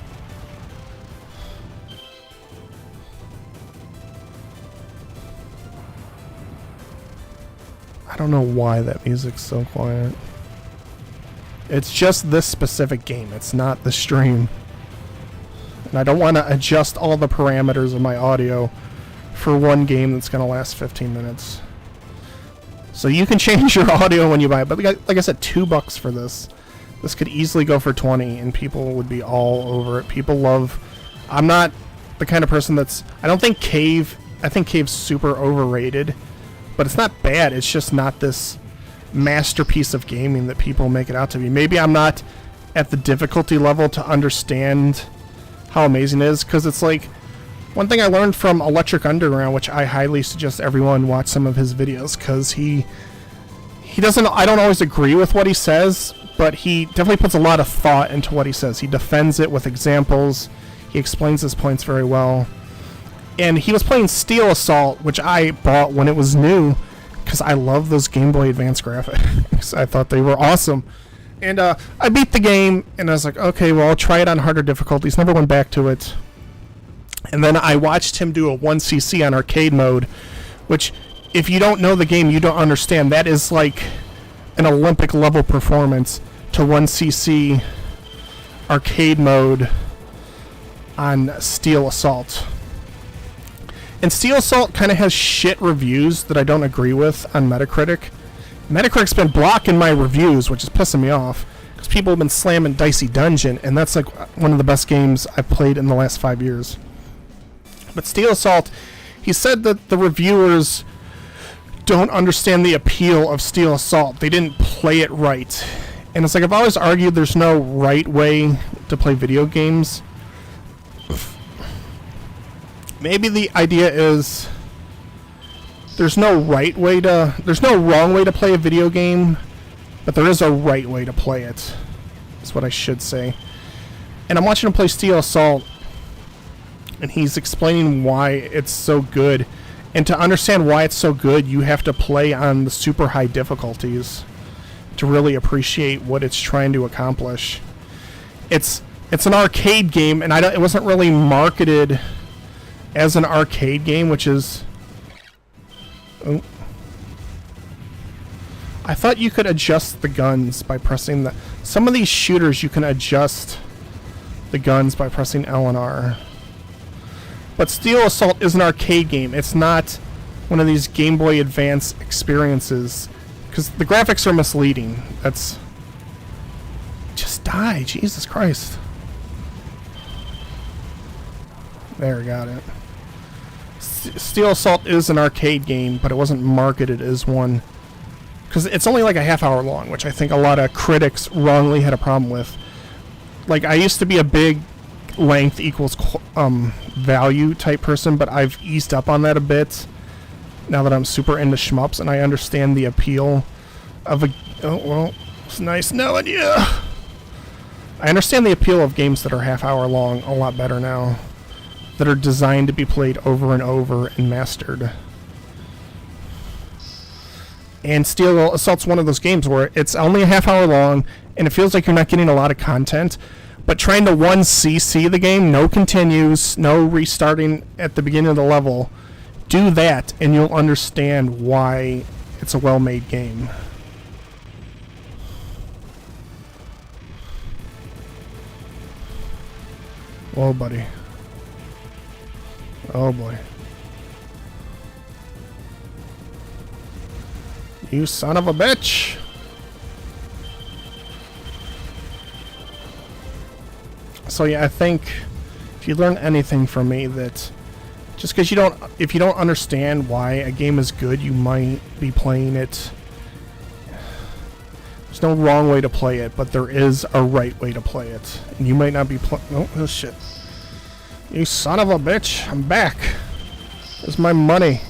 I don't know why that music's so quiet. It's just this specific game. It's not the stream. And I don't want to adjust all the parameters of my audio for one game that's going to last 15 minutes. So you can change your audio when you buy it. But like I said, $2 for this. This could easily go for 20 and people would be all over it. People love... I'm not the kind of person that's... I think Cave's super overrated. But it's not bad. It's just not this masterpiece of gaming that people make it out to be. Maybe I'm not at the difficulty level to understand how amazing it is, because it's like, one thing I learned from Electric Underground, which I highly suggest everyone watch some of his videos, because he doesn't... I don't always agree with what he says, but he definitely puts a lot of thought into what he says. He defends it with examples. He explains his points very well. And he was playing Steel Assault, which I bought when it was new, because I love those Game Boy Advance graphics. I thought they were awesome. And I beat the game, and I was like, okay, well, I'll try it on harder difficulties. Never went back to it. And then I watched him do a 1cc on arcade mode, which, if you don't know the game, you don't understand. That is like an Olympic level performance to 1cc arcade mode on Steel Assault. And Steel Assault kind of has shit reviews that I don't agree with on Metacritic. Metacritic's been blocking my reviews, which is pissing me off, because people have been slamming Dicey Dungeon, and that's like one of the best games I've played in the last 5 years. But Steel Assault, he said that the reviewers don't understand the appeal of Steel Assault. They didn't play it right. And it's like, I've always argued there's no right way to play video games. Maybe the idea is there's no wrong way to play a video game, but there is a right way to play it. That's what I should say. And I'm watching him play Steel Assault, and he's explaining why it's so good. And to understand why it's so good, you have to play on the super high difficulties to really appreciate what it's trying to accomplish. It's an arcade game, and it wasn't really marketed as an arcade game, which is... Oh. I thought you could adjust the guns by pressing the... Some of these shooters you can adjust the guns by pressing L and R. But Steel Assault is an arcade game. It's not one of these Game Boy Advance experiences. Because the graphics are misleading. That's... Just die, Jesus Christ. There, got it. Steel Assault is an arcade game, but it wasn't marketed as one. Because it's only like a half hour long, which I think a lot of critics wrongly had a problem with. Like, I used to be a big length equals value type person, but I've eased up on that a bit now that I'm super into shmups, and I understand the appeal of a... Oh, well, it's nice knowing you. I understand the appeal of games that are half hour long a lot better now, that are designed to be played over and over and mastered. And Steel Assault's one of those games where it's only a half hour long, and it feels like you're not getting a lot of content, but trying to 1cc the game, no continues, no restarting at the beginning of the level, do that, and you'll understand why it's a well-made game. Whoa, buddy. Oh boy. You son of a bitch! So yeah, I think if you learn anything from me, that just because if you don't understand why a game is good, you might be playing it. There's no wrong way to play it, but there is a right way to play it. And you might not be oh shit. You son of a bitch, I'm back. Where's my money?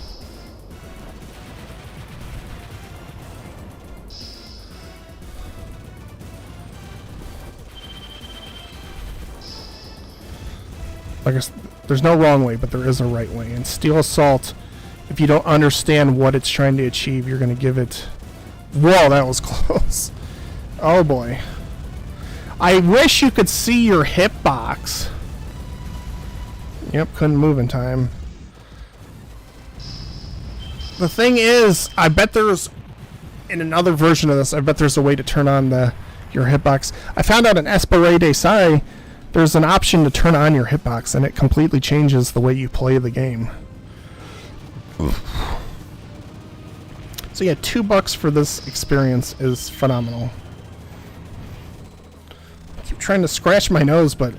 Like I said, there's no wrong way, but there is a right way. And Steel Assault, if you don't understand what it's trying to achieve, you're going to give it... Whoa, that was close. Oh boy. I wish you could see your hitbox. Yep, couldn't move in time. The thing is, I bet there's... In another version of this, I bet there's a way to turn on your hitbox. I found out in Espere de Sai, there's an option to turn on your hitbox, and it completely changes the way you play the game. So yeah, $2 for this experience is phenomenal. I keep trying to scratch my nose, but...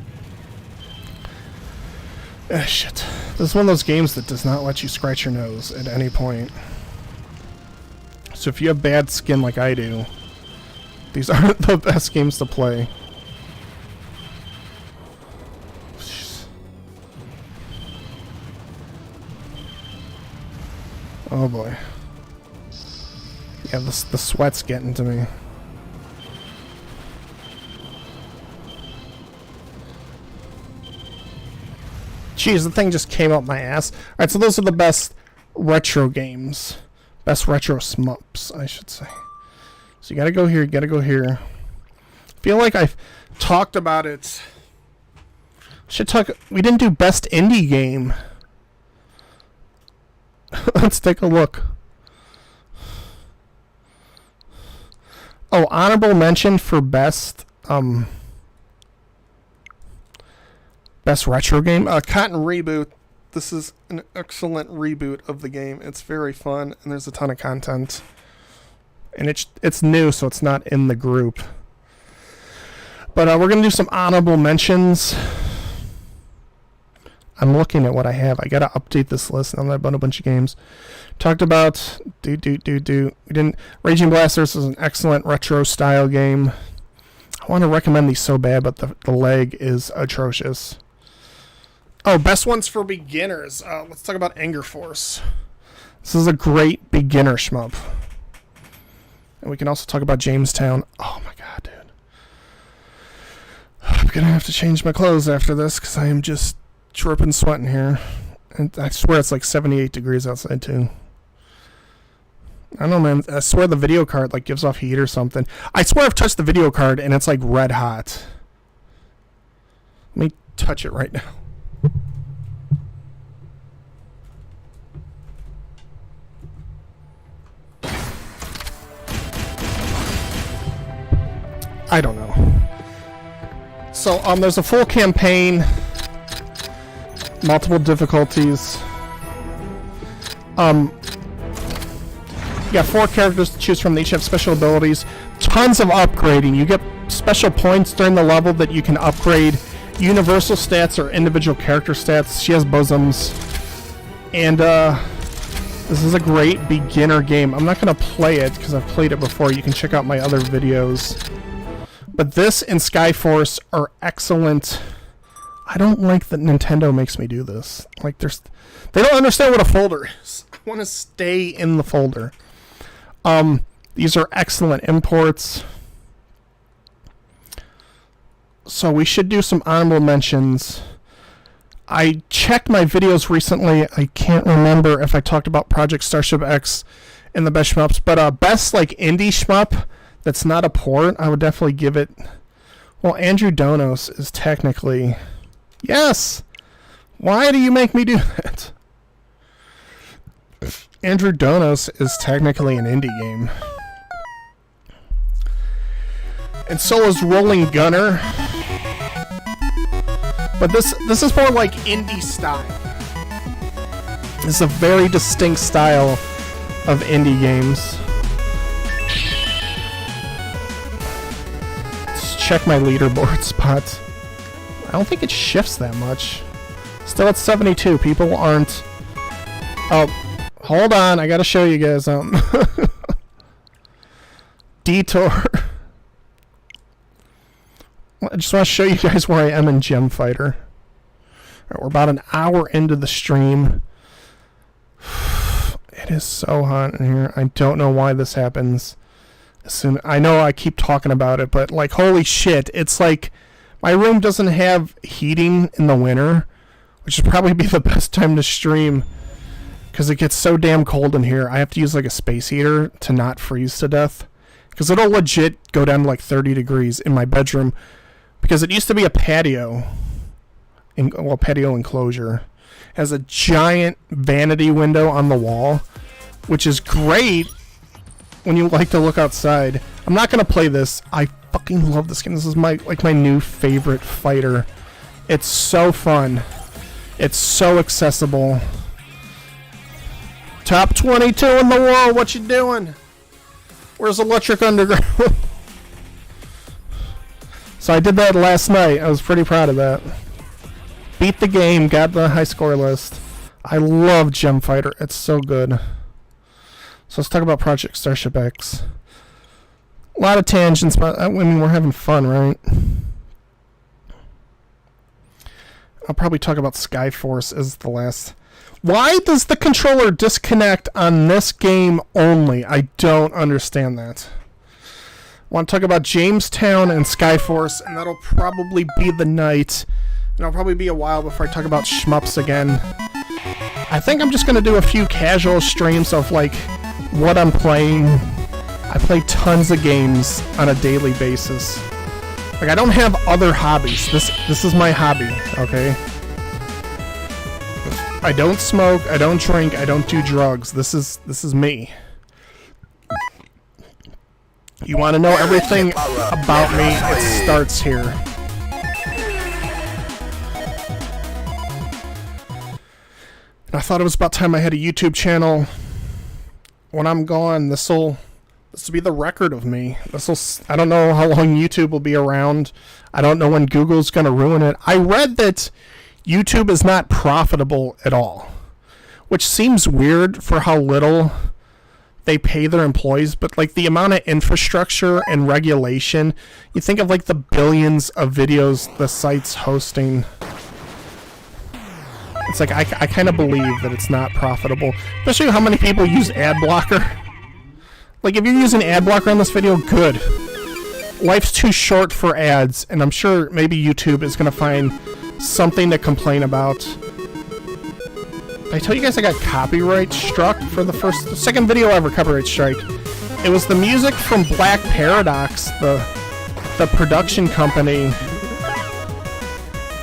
shit. This is one of those games that does not let you scratch your nose at any point. So if you have bad skin like I do, these aren't the best games to play. Oh boy. Yeah, the sweat's getting to me. Jeez, the thing just came up my ass. Alright, so those are the best retro games. Best retro shmups, I should say. So you gotta go here, you gotta go here. feel like I've talked about it. We didn't do best indie game. Let's take a look. Oh, honorable mention for best best retro game. Cotton Reboot. This is an excellent reboot of the game. It's very fun, and there's a ton of content. And it's new, so it's not in the group. But we're going to do some honorable mentions. I'm looking at what I have. I got to update this list. I'm about a bunch of games. Talked about... We didn't... Raging Blasters is an excellent retro-style game. I want to recommend these so bad, but the lag is atrocious. Oh, best ones for beginners. Let's talk about Anger Force. This is a great beginner shmup. And we can also talk about Jamestown. Oh my god, dude. I'm gonna have to change my clothes after this because I am just dripping sweat in here. And I swear it's like 78 degrees outside too. I don't know, man. I swear the video card like gives off heat or something. I swear I've touched the video card and it's like red hot. Let me touch it right now. I don't know. So, there's a full campaign, multiple difficulties. You got 4 characters to choose from. They each have special abilities. Tons of upgrading. You get special points during the level that you can upgrade universal stats or individual character stats. She has bosoms. And, this is a great beginner game. I'm not going to play it because I've played it before. You can check out my other videos. But this and Skyforce are excellent. I don't like that Nintendo makes me do this. Like, they don't understand what a folder is. I want to stay in the folder. These are excellent imports. So we should do some honorable mentions. I checked my videos recently. I can't remember if I talked about Project Starship X in the best shmups, but best like indie shmup that's not a port, I would definitely give it. Well, Andrew Donos is technically... Yes! Why do you make me do that? Andrew Donos is technically an indie game. And so is Rolling Gunner. But this is more like indie style. This is a very distinct style of indie games. Let's check my leaderboard spot. I don't think it shifts that much. Still at 72. People aren't... Oh, hold on. I gotta show you guys something. Detour. I just want to show you guys where I am in Gem Fighter. Right, we're about an hour into the stream. It is so hot in here. I don't know why this happens. I know I keep talking about it, but like, holy shit. It's like my room doesn't have heating in the winter, which would probably be the best time to stream because it gets so damn cold in here. I have to use like a space heater to not freeze to death because it'll legit go down to like 30 degrees in my bedroom. Because it used to be a patio, patio enclosure. It has a giant vanity window on the wall, which is great when you like to look outside. I'm not gonna play this. I fucking love this game. This is my new favorite fighter. It's so fun. It's so accessible. Top 22 in the world. What you doing? Where's Electric Underground? So I did that last night. I was pretty proud of that. Beat the game, got the high score list. I love Gem Fighter. It's so good. So let's talk about Project Starship X. A lot of tangents, but I mean, we're having fun, right? I'll probably talk about Skyforce as the last. Why does the controller disconnect on this game only? I don't understand that. I want to talk about Jamestown and Skyforce, and that'll probably be the night. And it'll probably be a while before I talk about Shmups again. I think I'm just going to do a few casual streams of, like, what I'm playing. I play tons of games on a daily basis. Like, I don't have other hobbies. This is my hobby, okay? I don't smoke, I don't drink, I don't do drugs. This is me. You want to know everything about me, it starts here. And I thought it was about time I had a YouTube channel. When I'm gone, this will be the record of me. I don't know how long YouTube will be around. I don't know when Google's going to ruin it. I read that YouTube is not profitable at all, which seems weird for how little they pay their employees, but like the amount of infrastructure and regulation, you think of like the billions of videos the site's hosting. It's like I kind of believe that it's not profitable, especially how many people use ad blocker. Like, if you're using ad blocker on this video, good. Life's too short for ads, and I'm sure maybe YouTube is going to find something to complain about. I told you guys I got copyright struck for the second video ever copyright strike. It was the music from Black Paradox, the production company,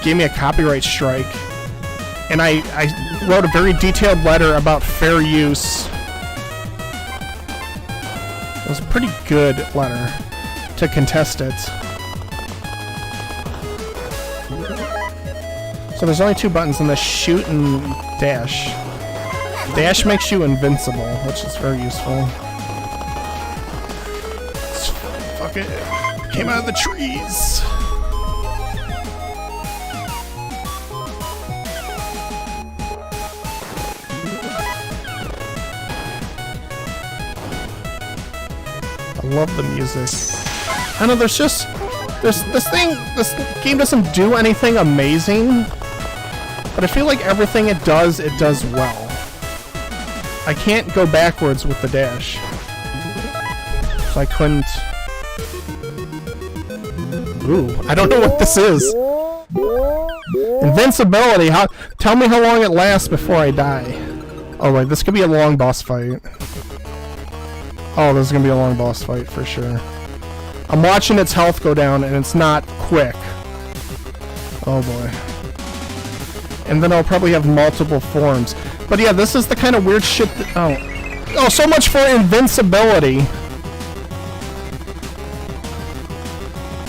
gave me a copyright strike. And I wrote a very detailed letter about fair use. It was a pretty good letter to contest it. So there's only 2 buttons in the shoot and dash. Dash makes you invincible, which is very useful. Fuck it. Came out of the trees. I love the music. I know this game doesn't do anything amazing, but I feel like everything it does well. I can't go backwards with the dash, so I couldn't. Ooh, I don't know what this is. Invincibility. Tell me how long it lasts before I die. Oh wait, this could be a long boss fight. Oh, this is gonna be a long boss fight for sure. I'm watching its health go down, and it's not quick. Oh boy. And then I'll probably have multiple forms. But yeah, this is the kind of weird shit that... Oh, so much for invincibility.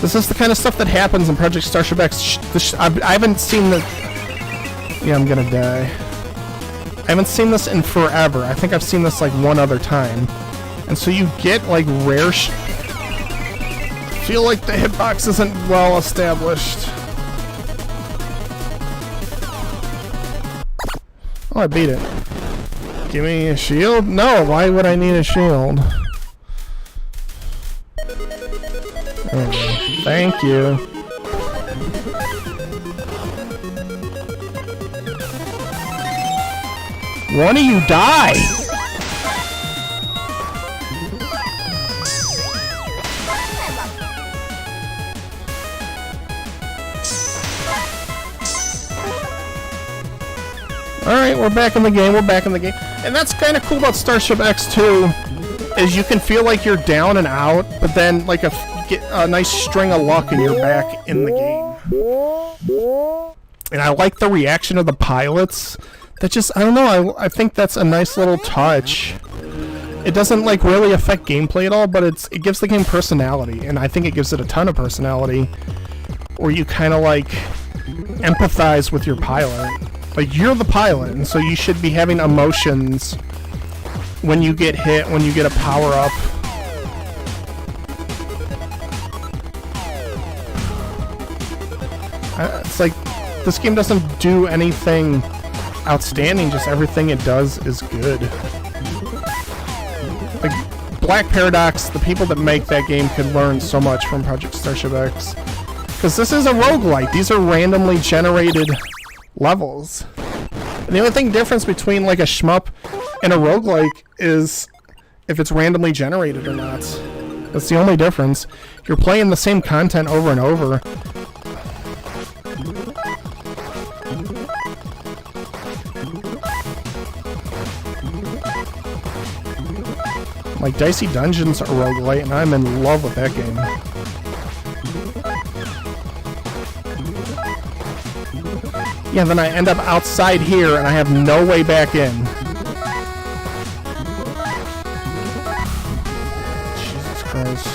This is the kind of stuff that happens in Project Starship X. I haven't seen the... Yeah, I'm gonna die. I haven't seen this in forever. I think I've seen this like one other time. And so you get like rare feel like the hitbox isn't well established. Oh, I beat it. Give me a shield? No, why would I need a shield? Oh, thank you. One of you die! Alright, we're back in the game, And that's kind of cool about Starship X 2, is you can feel like you're down and out, but then like get a nice string of luck and you're back in the game. And I like the reaction of the pilots. That just, I don't know, I think that's a nice little touch. It doesn't like really affect gameplay at all, but it gives the game personality, and I think it gives it a ton of personality, where you kind of like empathize with your pilot. Like, you're the pilot, and so you should be having emotions when you get hit, when you get a power-up. It's like, this game doesn't do anything outstanding, just everything it does is good. Like, Black Paradox, the people that make that game could learn so much from Project Starship X. Because this is a roguelite. These are randomly generated levels. And the only thing difference between like a shmup and a roguelike is if it's randomly generated or not. That's the only difference. You're playing the same content over and over. Like Dicey Dungeon's a roguelite, and I'm in love with that game. Yeah, then I end up outside here and I have no way back in. Jesus Christ.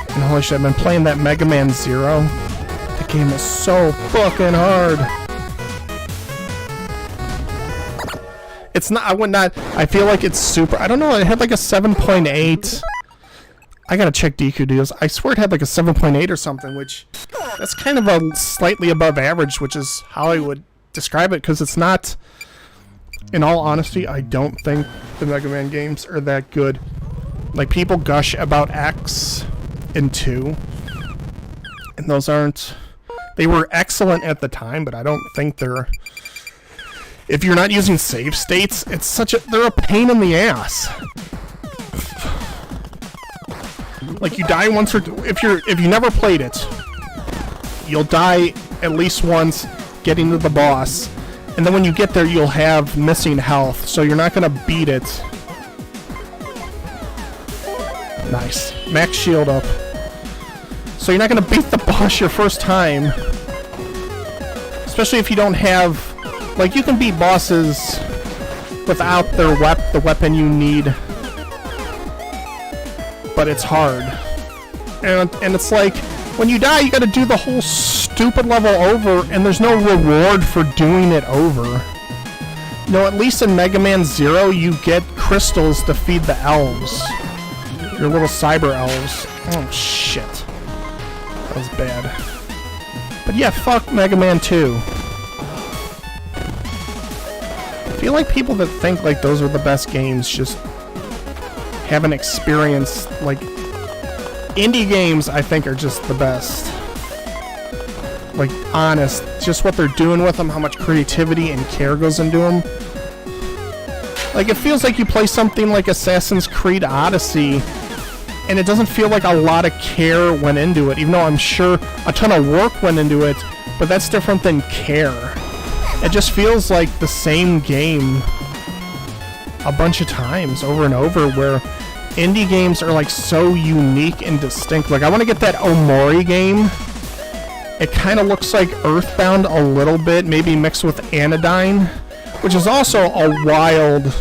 And holy shit, I've been playing that Mega Man Zero. The game is so fucking hard. It's not, I would not, I feel like it's super, I don't know, it had like a 7.8. I gotta check DQ deals. I swear it had like a 7.8 or something, which, that's kind of a slightly above average, which is how I would describe it, because it's not, in all honesty, I don't think the Mega Man games are that good. Like, people gush about X and 2, and those aren't, they were excellent at the time, but I don't think they're, if you're not using save states, it's such a, they're a pain in the ass. Like, you die once or if you never played it, you'll die at least once getting to the boss, and then when you get there you'll have missing health, so you're not gonna beat it. Nice. Max shield up. So you're not gonna beat the boss your first time. Especially if you don't have, like, you can beat bosses without their the weapon you need. But it's hard. And it's like, when you die, you gotta do the whole stupid level over, and there's no reward for doing it over. You know, at least in Mega Man Zero, you get crystals to feed the elves. Your little cyber elves. Oh, shit. That was bad. But yeah, fuck Mega Man 2. I feel like people that think like those are the best games just haven't experienced, like, indie games I think are just the best. Like, honest, just what they're doing with them, how much creativity and care goes into them. Like, it feels like you play something like Assassin's Creed Odyssey, and it doesn't feel like a lot of care went into it, even though I'm sure a ton of work went into it, but that's different than care. It just feels like the same game a bunch of times, over and over, where indie games are like so unique and distinct. Like, I want to get that Omori game. It kind of looks like Earthbound a little bit, maybe mixed with Anodyne, which is also a wild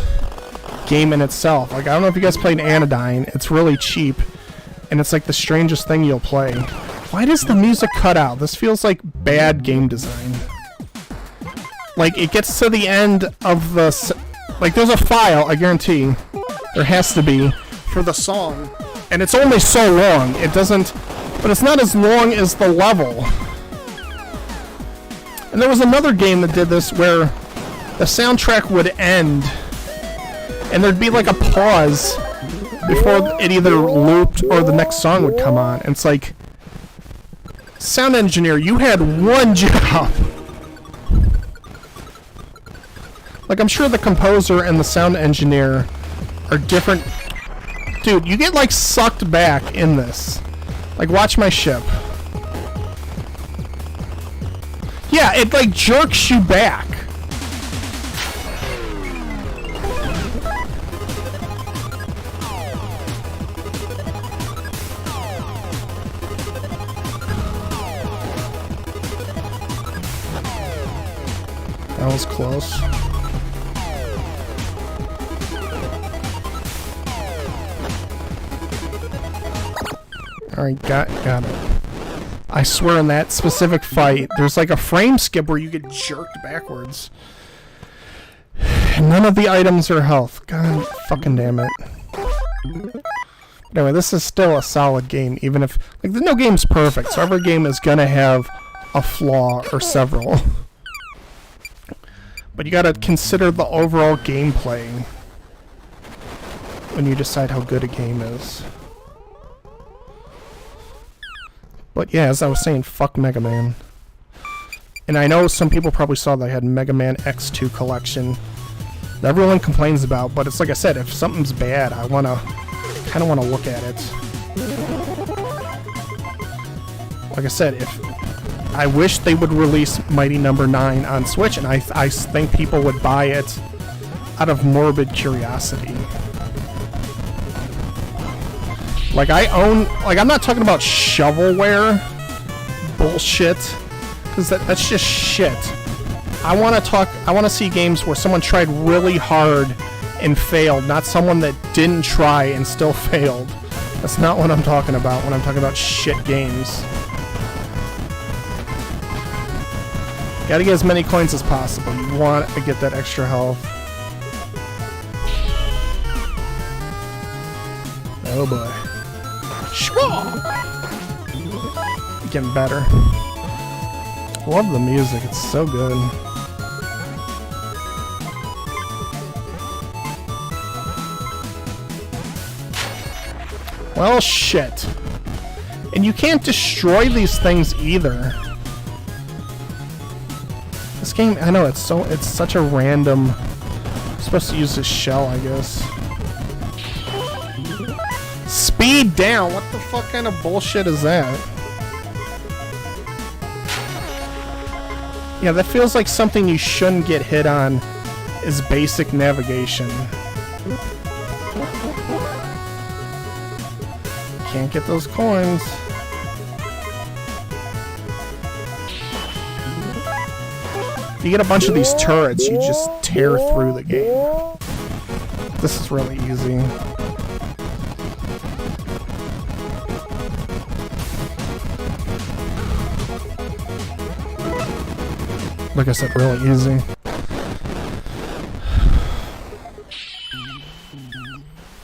game in itself. Like, I don't know if you guys played Anodyne. It's really cheap, and it's like the strangest thing you'll play. Why does the music cut out? This feels like bad game design. Like, it gets to the end of the... Like, there's a file, I guarantee, there has to be, for the song, and it's only so long. It doesn't... But it's not as long as the level. And there was another game that did this where the soundtrack would end, and there'd be like a pause before it either looped or the next song would come on. And it's like, sound engineer, you had one job. Like, I'm sure the composer and the sound engineer are different. Dude, you get like sucked back in this. Like, watch my ship. Yeah, it like jerks you back. That was close. Alright, got it. I swear in that specific fight, there's like a frame skip where you get jerked backwards. None of the items are health. God fucking damn it. Anyway, this is still a solid game, even if... Like, no game's perfect, so every game is gonna have a flaw or several. But you gotta consider the overall gameplay when you decide how good a game is. But yeah, as I was saying, fuck Mega Man. And I know some people probably saw that I had Mega Man X2 collection that everyone complains about, but it's like I said, if something's bad, I kind of want to look at it. Like I said, if I wish they would release Mighty Number 9 on Switch, and I think people would buy it. out of morbid curiosity. Like, I own... Like, I'm not talking about shovelware bullshit, because that's just shit. I want to see games where someone tried really hard and failed, not someone that didn't try and still failed. That's not what I'm talking about when I'm talking about shit games. Gotta get as many coins as possible. You want to get that extra health. Oh boy. Shmup! Getting better. Love the music, it's so good. Well, shit. And you can't destroy these things either. This game, I know, it's such a random... I'm supposed to use this shell, I guess. Speed down! What the fuck kind of bullshit is that? Yeah, that feels like something you shouldn't get hit on, is basic navigation. Can't get those coins. If you get a bunch of these turrets, you just tear through the game. This is really easy. Like I said, really easy.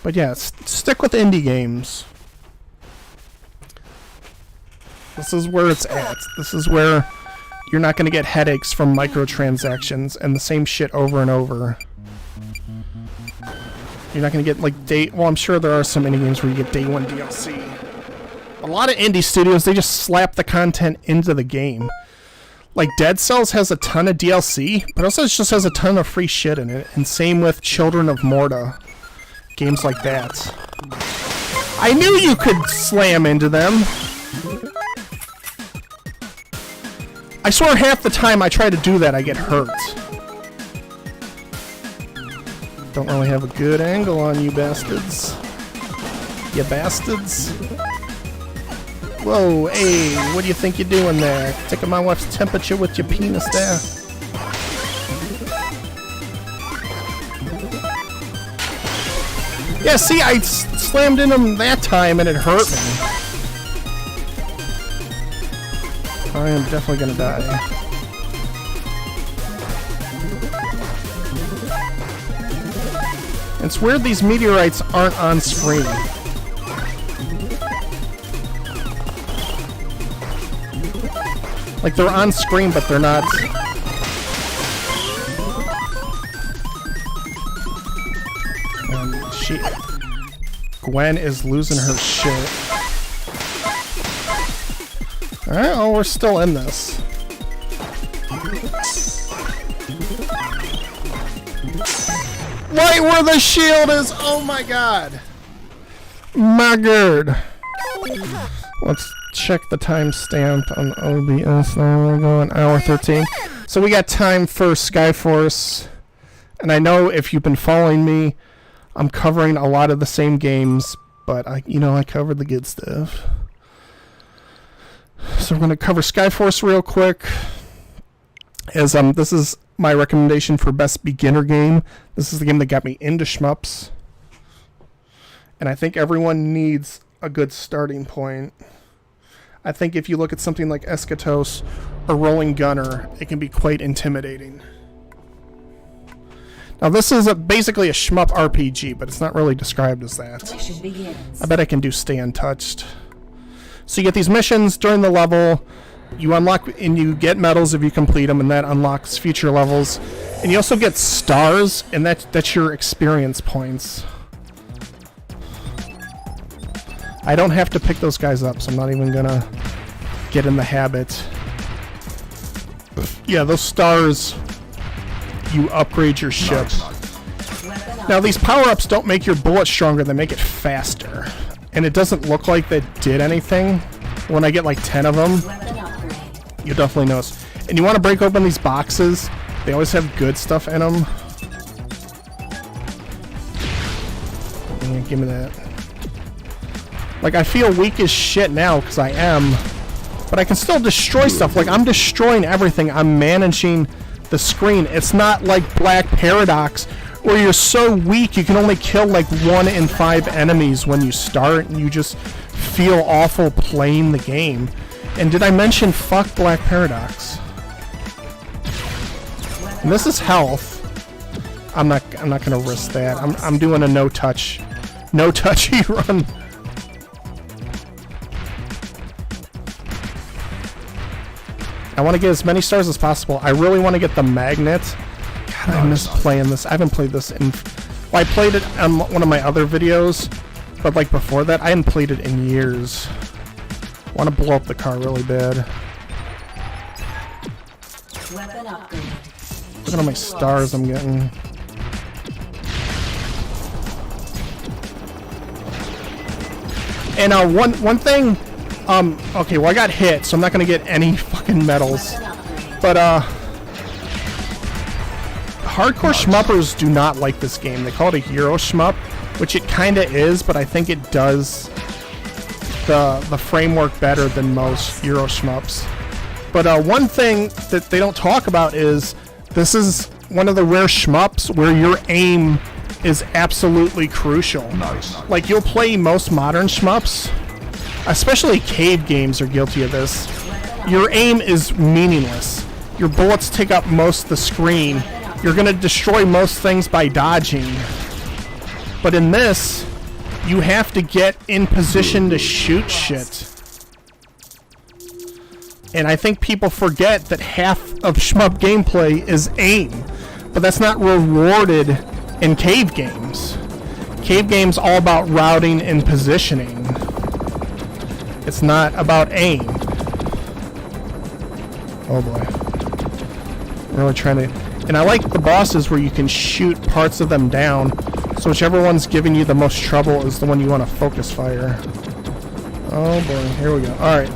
But yeah, stick with indie games. This is where it's at. This is where you're not going to get headaches from microtransactions and the same shit over and over. You're not going to get like well, I'm sure there are some indie games where you get day one DLC. A lot of indie studios, they just slap the content into the game. Like Dead Cells has a ton of DLC, but also it just has a ton of free shit in it. And same with Children of Morta. Games like that. I knew you could slam into them. I swear half the time I try to do that, I get hurt. Don't really have a good angle on you bastards. You bastards. Whoa, hey, what do you think you're doing there? Taking my wife's temperature with your penis there? Yeah, see, I slammed in him that time and it hurt me. I am definitely gonna die. It's weird these meteorites aren't on screen. Like, they're on screen, but they're not. And Gwen is losing her shit. Alright, well, we're still in this. Right where the shield is! Oh my god! My god! Let's check the timestamp on OBS. There we go, an hour 13. So we got time for Skyforce. And I know if you've been following me, I'm covering a lot of the same games, but I covered the good stuff. So we're going to cover Skyforce real quick. As this is my recommendation for best beginner game. This is the game that got me into Shmups. And I think everyone needs a good starting point. I think if you look at something like Eschatos or Rolling Gunner, it can be quite intimidating. Now this is basically a shmup RPG, but it's not really described as that. I bet I can do Stay Untouched. So you get these missions during the level, you unlock and you get medals if you complete them, and that unlocks future levels. And you also get stars, and that's your experience points. I don't have to pick those guys up, so I'm not even gonna get in the habit. Yeah, those stars, you upgrade your ship. Now these power-ups don't make your bullet stronger, they make it faster. And it doesn't look like they did anything. When I get like 10 of them, you'll definitely notice. And you want to break open these boxes. They always have good stuff in them. give me that. Like, I feel weak as shit now, because I am. But I can still destroy stuff. Like, I'm destroying everything. I'm managing the screen. It's not like Black Paradox, where you're so weak you can only kill like 1 in 5 enemies when you start, and you just feel awful playing the game. And did I mention fuck Black Paradox? And this is health. I'm not gonna risk that. I'm doing a no touchy run. I want to get as many stars as possible. I really want to get the magnet. God, I miss playing this. I haven't played this in... Well, I played it on one of my other videos, but like before that, I hadn't played it in years. I want to blow up the car really bad. Weapon upgrade. Look at all my stars I'm getting. And one thing... okay, well I got hit, so I'm not gonna get any fucking medals. But, hardcore shmuppers do not like this game. They call it a hero shmup, which it kinda is, but I think it does the framework better than most hero shmups. But, one thing that they don't talk about is this is one of the rare shmups where your aim is absolutely crucial. Nice. Like, you'll play most modern shmups, especially cave games are guilty of this. Your aim is meaningless. Your bullets take up most of the screen. You're gonna destroy most things by dodging. But in this, you have to get in position to shoot shit. And I think people forget that half of shmup gameplay is aim. But that's not rewarded in cave games. Cave games all about routing and positioning. It's not about aim. Oh boy. I'm really trying to... And I like the bosses where you can shoot parts of them down, so whichever one's giving you the most trouble is the one you want to focus fire. Oh boy, here we go. Alright.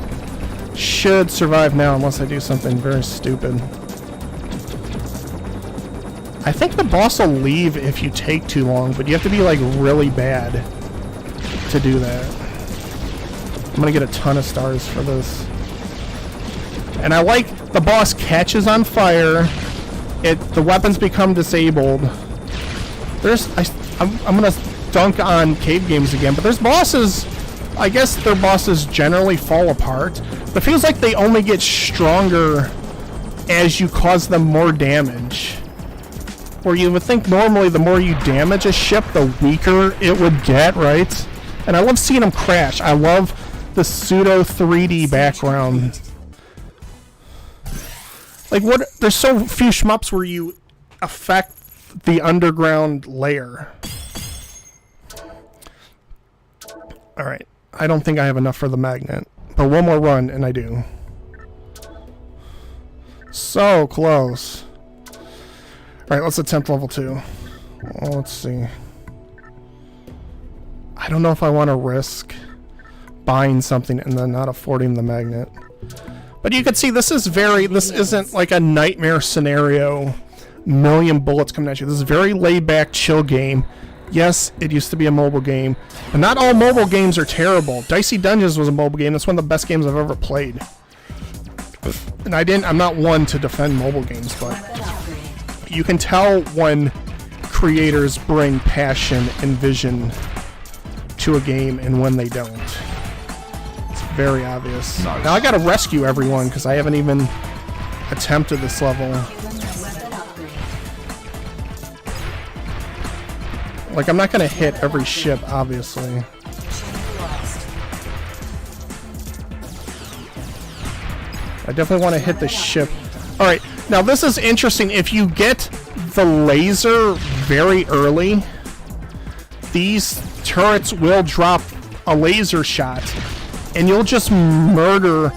Should survive now unless I do something very stupid. I think the boss will leave if you take too long, but you have to be like really bad to do that. I'm gonna get a ton of stars for this. And I like the boss catches on fire. The weapons become disabled. I'm gonna dunk on cave games again, but there's bosses. I guess their bosses generally fall apart. But it feels like they only get stronger as you cause them more damage. Where you would think normally the more you damage a ship, the weaker it would get, right? And I love seeing them crash. I love the pseudo 3D background. Like, what? There's so few shmups where you affect the underground layer. Alright. I don't think I have enough for the magnet. But one more run, and I do. So close. Alright, let's attempt level 2. Well, let's see. I don't know if I want to risk buying something and then not affording the magnet. But you can see this isn't like a nightmare scenario, million bullets coming at you. This is a very laid back, chill game. Yes, it used to be a mobile game, but not all mobile games are terrible. Dicey Dungeons was a mobile game. That's one of the best games I've ever played. And I'm not one to defend mobile games, but you can tell when creators bring passion and vision to a game and when they don't. It's very obvious. Nice. Now I gotta rescue everyone because I haven't even attempted this level. Like, I'm not gonna hit every ship, obviously. I definitely want to hit the ship. Alright, now this is interesting. If you get the laser very early, these turrets will drop a laser shot, and you'll just murder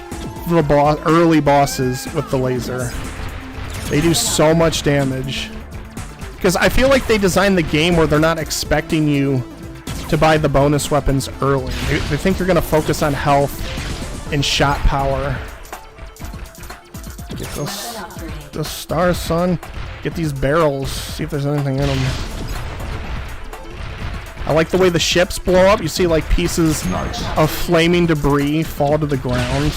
the early bosses with the laser. They do so much damage. Because I feel like they designed the game where they're not expecting you to buy the bonus weapons early. They think you're going to focus on health and shot power. Get those stars, son. Get these barrels. See if there's anything in them. I like the way the ships blow up. You see like pieces of flaming debris fall to the ground.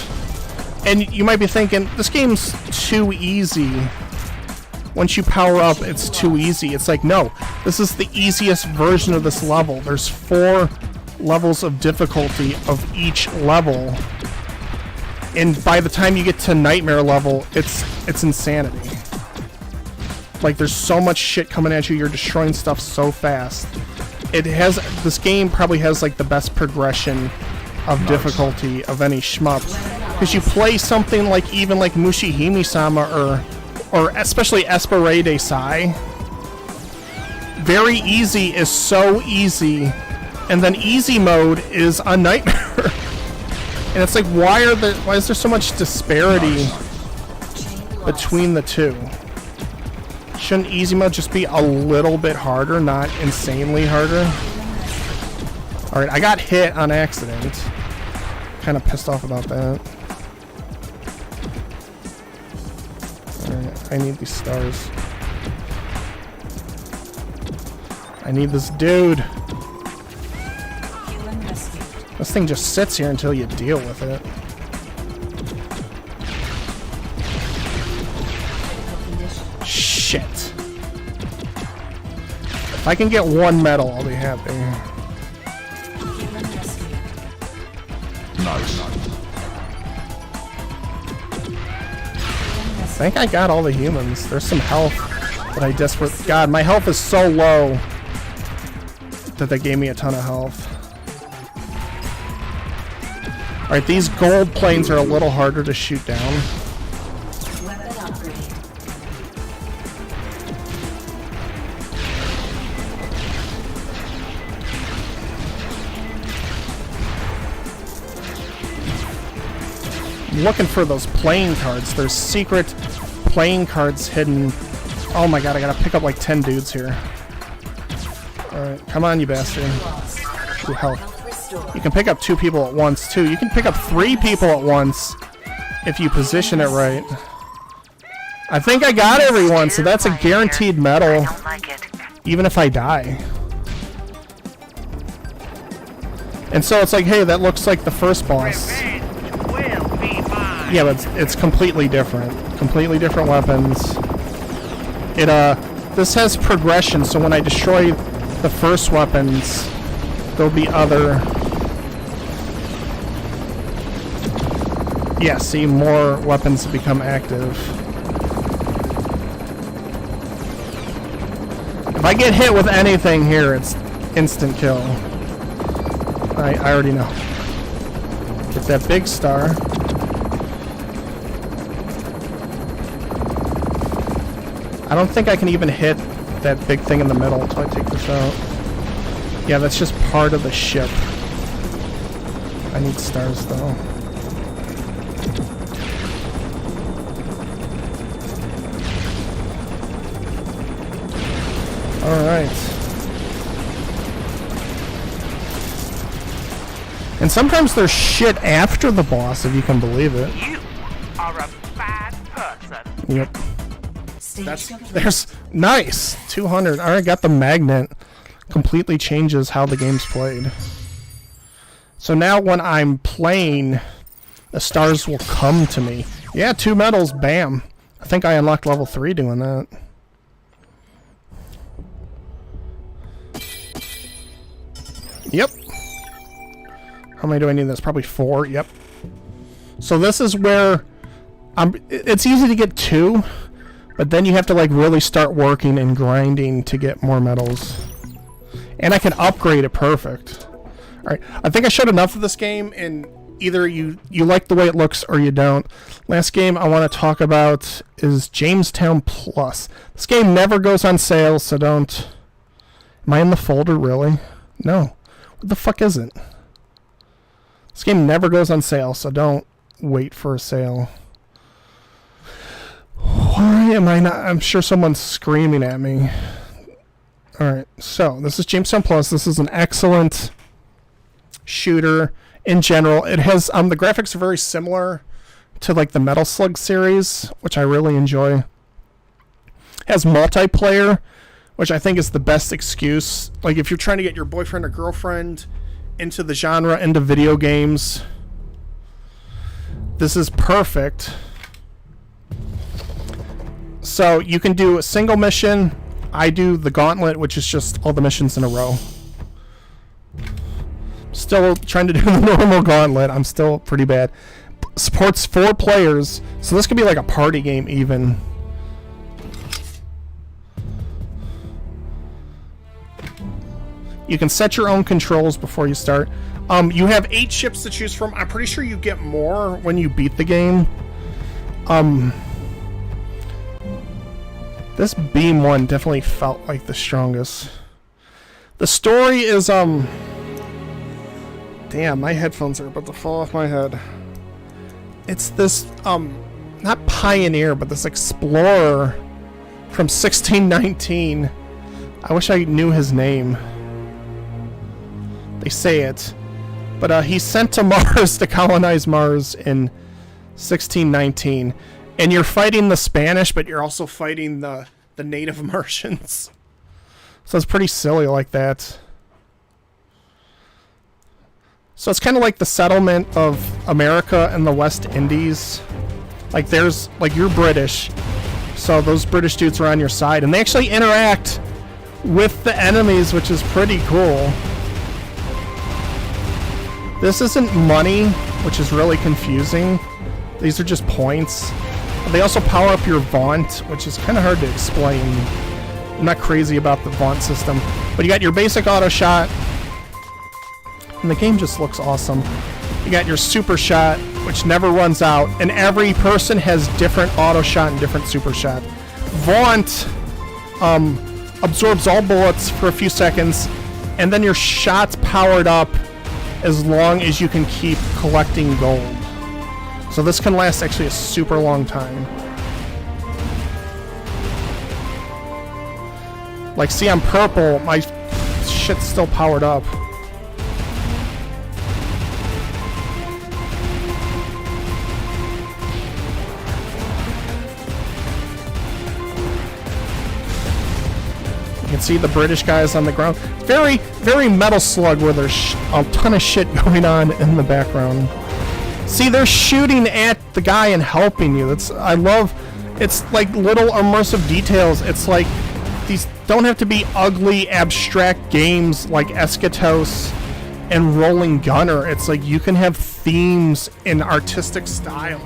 And you might be thinking, this game's too easy. Once you power up, it's too easy. It's like, no, this is the easiest version of this level. There's 4 levels of difficulty of each level. And by the time you get to nightmare level, it's insanity. Like, there's so much shit coming at you, you're destroying stuff so fast. This game probably has like the best progression of difficulty of any shmup. Because you play something like even like Mushihime-sama or especially Espere de Sai. Very easy is so easy, and then easy mode is a nightmare. And it's like, why is there so much disparity between the two? Shouldn't easy mode just be a little bit harder, not insanely harder? Alright, I got hit on accident. Kind of pissed off about that. Alright, I need these stars. I need this dude. This thing just sits here until you deal with it. Shit. If I can get 1 medal, I'll be happy. Nice. I think I got all the humans. There's some health that I desperately... God, my health is so low that they gave me a ton of health. Alright, these gold planes are a little harder to shoot down. I'm looking for those playing cards. There's secret playing cards hidden. Oh my god, I gotta pick up like 10 dudes here. Alright, come on, you bastard. Ooh, health. You can pick up 2 people at once, too. You can pick up 3 people at once if you position it right. I think I got everyone, so that's a guaranteed medal, even if I die. And so it's like, hey, that looks like the first boss. Yeah, but it's completely different. Completely different weapons. This has progression, so when I destroy the first weapons, there'll be other... Yeah, see, more weapons become active. If I get hit with anything here, it's instant kill. I already know. Get that big star. I don't think I can even hit that big thing in the middle until I take this out. Yeah, that's just part of the ship. I need stars, though. Alright. And sometimes there's shit after the boss, if you can believe it. You are a bad person. Yep. There's nice 200. Alright, got the magnet. Completely changes how the game's played. So now when I'm playing, the stars will come to me. Yeah, 2 medals, bam. I think I unlocked level 3 doing that. Yep. How many do I need this? Probably 4. Yep. So this is where it's easy to get 2, but then you have to like really start working and grinding to get more medals. And I can upgrade it perfect. Alright, I think I showed enough of this game, and either you like the way it looks or you don't. Last game I want to talk about is Jamestown Plus. This game never goes on sale, so don't... Am I in the folder, really? No. What the fuck is it? This game never goes on sale, so don't wait for a sale. Why am I not... I'm sure someone's screaming at me. Alright, so this is Jamestown Plus. This is an excellent shooter in general. It has... the graphics are very similar to like the Metal Slug series, which I really enjoy. It has multiplayer, which I think is the best excuse. Like, if you're trying to get your boyfriend or girlfriend into the genre, into video games, this is perfect. So you can do a single mission. I do the gauntlet, which is just all the missions in a row. Still trying to do the normal gauntlet. I'm still pretty bad. Supports 4 players, so this could be like a party game even. You can set your own controls before you start. You have 8 ships to choose from. I'm pretty sure you get more when you beat the game. This Beam one definitely felt like the strongest. The story is, damn, my headphones are about to fall off my head. It's this, not pioneer, but this explorer from 1619. I wish I knew his name. They say it. But he's sent to Mars to colonize Mars in 1619. And you're fighting the Spanish, but you're also fighting the native Martians. So it's pretty silly like that. So it's kind of like the settlement of America and the West Indies. Like there's, like you're British, so those British dudes are on your side, and they actually interact with the enemies, which is pretty cool. This isn't money, which is really confusing. These are just points. They also power up your Vaunt, which is kind of hard to explain. I'm not crazy about the Vaunt system. But you got your basic auto shot, and the game just looks awesome. You got your super shot, which never runs out, and every person has different auto shot and different super shot. Vaunt absorbs all bullets for a few seconds, and then your shot's powered up as long as you can keep collecting gold. So this can last actually a super long time. Like, see, I'm purple, my shit's still powered up. You can see the British guys on the ground. Very, very Metal Slug where there's a ton of shit going on in the background. See, they're shooting at the guy and helping you. I love, it's like little immersive details. It's like, these don't have to be ugly, abstract games like Eschatos and Rolling Gunner. It's like you can have themes in artistic style.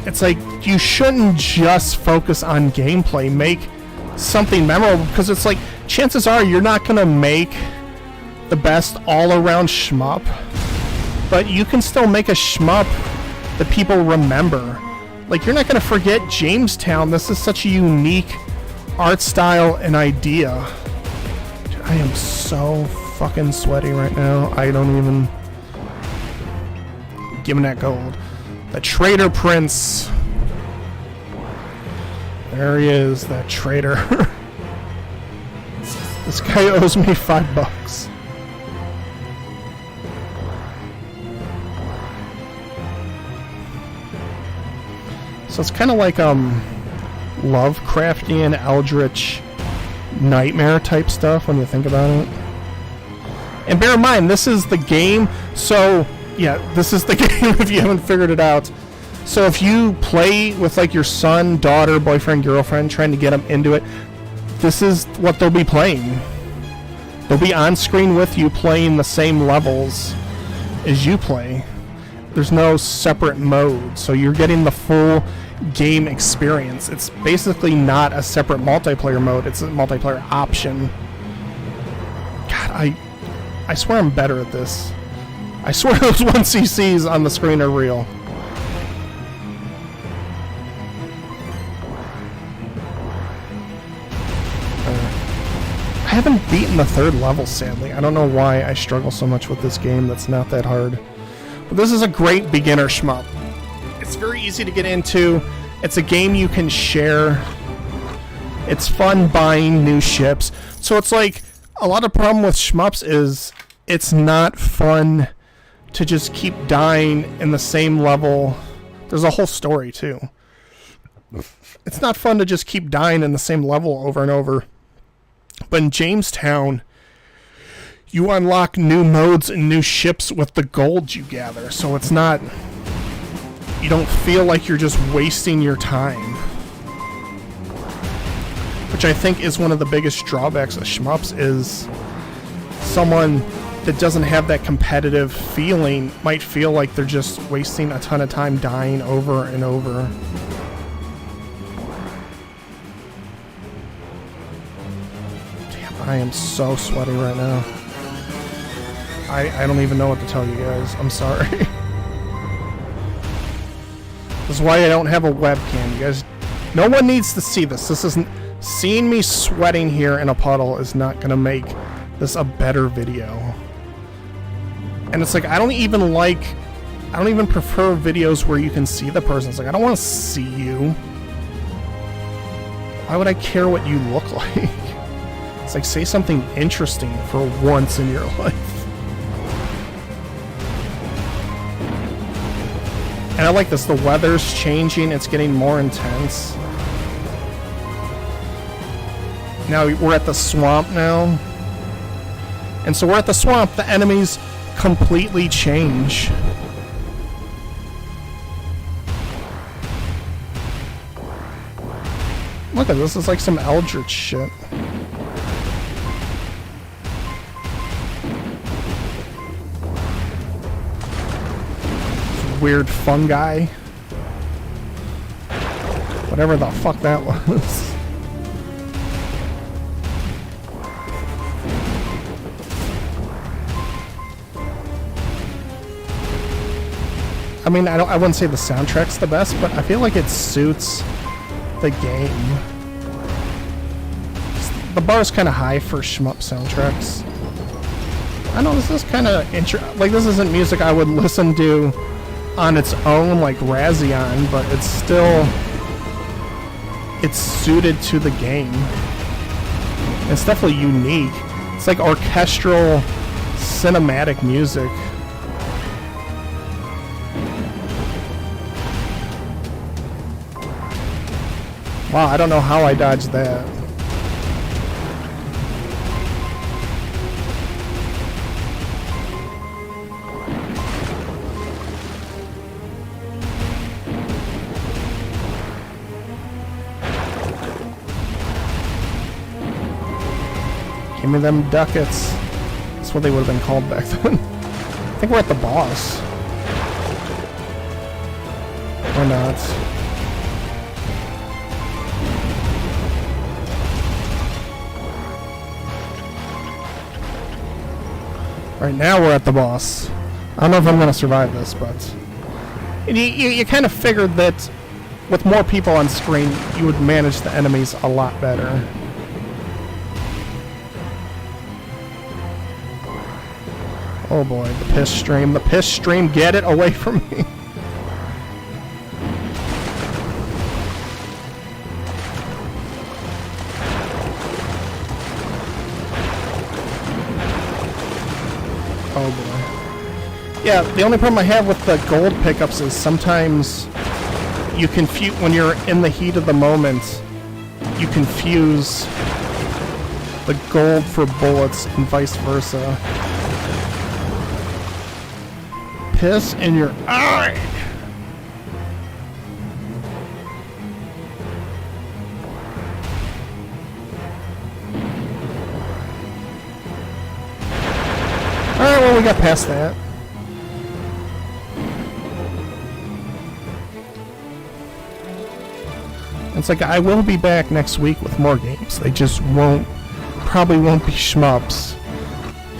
It's like, you shouldn't just focus on gameplay. Make something memorable, because it's like, chances are you're not gonna make the best all-around shmup, but you can still make a shmup that people remember. Like, you're not gonna forget Jamestown. This is such a unique art style and idea. Dude, I am so fucking sweaty right now. I don't even... Give me that gold. The Traitor Prince. There he is, that traitor. This guy owes me $5. So it's kind of like Lovecraftian, Eldritch, nightmare type stuff when you think about it. And bear in mind, this is the game, so yeah, this is the game if you haven't figured it out. So if you play with like your son, daughter, boyfriend, girlfriend, trying to get them into it, this is what they'll be playing. They'll be on screen with you playing the same levels as you play. There's no separate mode, so you're getting the full game experience. It's basically not a separate multiplayer mode, it's a multiplayer option. God, I swear I'm better at this. I swear those 1cc's on the screen are real. I haven't beaten the 3rd level, sadly. I don't know why I struggle so much with this game that's not that hard. But this is a great beginner shmup. It's very easy to get into. It's a game you can share. It's fun buying new ships. So it's like, a lot of problem with shmups is it's not fun to just keep dying in the same level. There's a whole story too. it's not fun to just keep dying in the same level over and over. But in Jamestown, you unlock new modes and new ships with the gold you gather. So it's not... You don't feel like you're just wasting your time. Which I think is one of the biggest drawbacks of Shmups, is someone that doesn't have that competitive feeling might feel like they're just wasting a ton of time dying over and over. Damn, I am so sweaty right now. I don't even know what to tell you guys. I'm sorry. This is why I don't have a webcam. You guys, no one needs to see this. This isn't... Seeing me sweating here in a puddle is not going to make this a better video. And it's like, I don't even prefer videos where you can see the person. It's like, I don't want to see you. Why would I care what you look like? It's like, say something interesting for once in your life. And I like this. The weather's changing. It's getting more intense. Now we're at the swamp now. And so we're at the swamp. The enemies completely change. Look at this. It's like some Eldritch shit. Weird fungi. Whatever the fuck that was. I mean, I wouldn't say the soundtrack's the best, but I feel like it suits the game. The bar's kind of high for shmup soundtracks. I know this is kind of like, this isn't music I would listen to on its own, like Razion, but it's suited to the game. It's definitely unique. It's like orchestral, cinematic music. Wow, I don't know how I dodged that. Give me them ducats. That's what they would have been called back then. I think we're at the boss. Or not. Right now we're at the boss. I don't know if I'm going to survive this, but... You kind of figured that with more people on screen, you would manage the enemies a lot better. Oh boy, the piss stream. The piss stream, get it away from me. Oh boy. Yeah, the only problem I have with the gold pickups is sometimes you confuse, when you're in the heat of the moment, you confuse the gold for bullets and vice versa. Piss in your eye! Alright, well, we got past that. It's like, I will be back next week with more games. They just probably won't be shmups.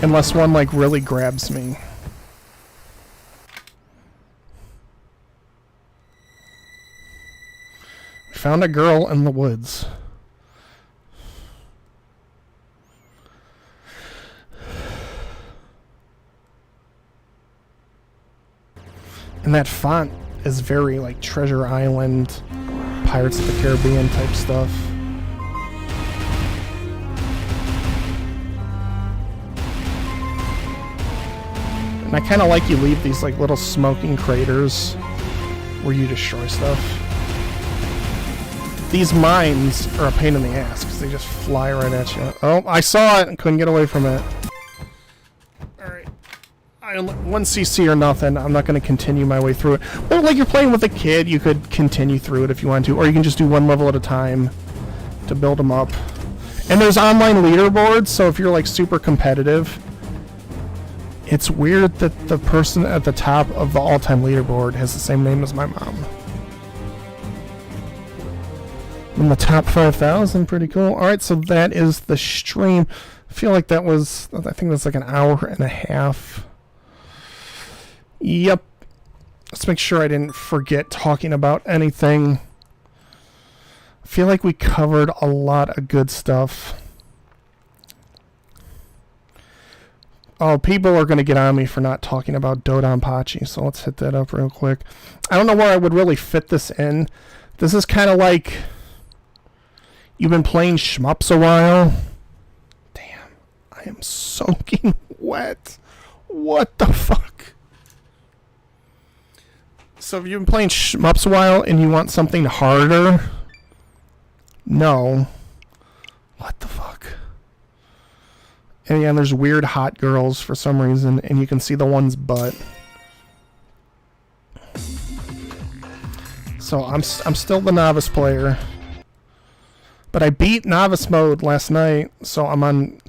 Unless one, like, really grabs me. We found a girl in the woods. And that font is very, like, Treasure Island, Pirates of the Caribbean type stuff. And I kind of like you leave these, like, little smoking craters where you destroy stuff. These mines are a pain in the ass because they just fly right at you. Oh, I saw it and couldn't get away from it. Alright. 1 CC or nothing. I'm not going to continue my way through it. But like you're playing with a kid, you could continue through it if you want to. Or you can just do one level at a time to build them up. And there's online leaderboards, so if you're like super competitive, it's weird that the person at the top of the all-time leaderboard has the same name as my mom. In the top 5,000, pretty cool. Alright, so that is the stream. I feel like that was, I think that's like an hour and a half. Yep. Let's make sure I didn't forget talking about anything. I feel like we covered a lot of good stuff. Oh, people are going to get on me for not talking about Dodonpachi, so let's hit that up real quick. I don't know where I would really fit this in. This is kind of like... You've been playing Shmups a while? Damn, I am soaking wet. What the fuck? So if you've been playing Shmups a while and you want something harder... No. What the fuck? And again, there's weird hot girls for some reason, and you can see the one's butt. So I'm still the novice player. But I beat novice mode last night, so I'm on...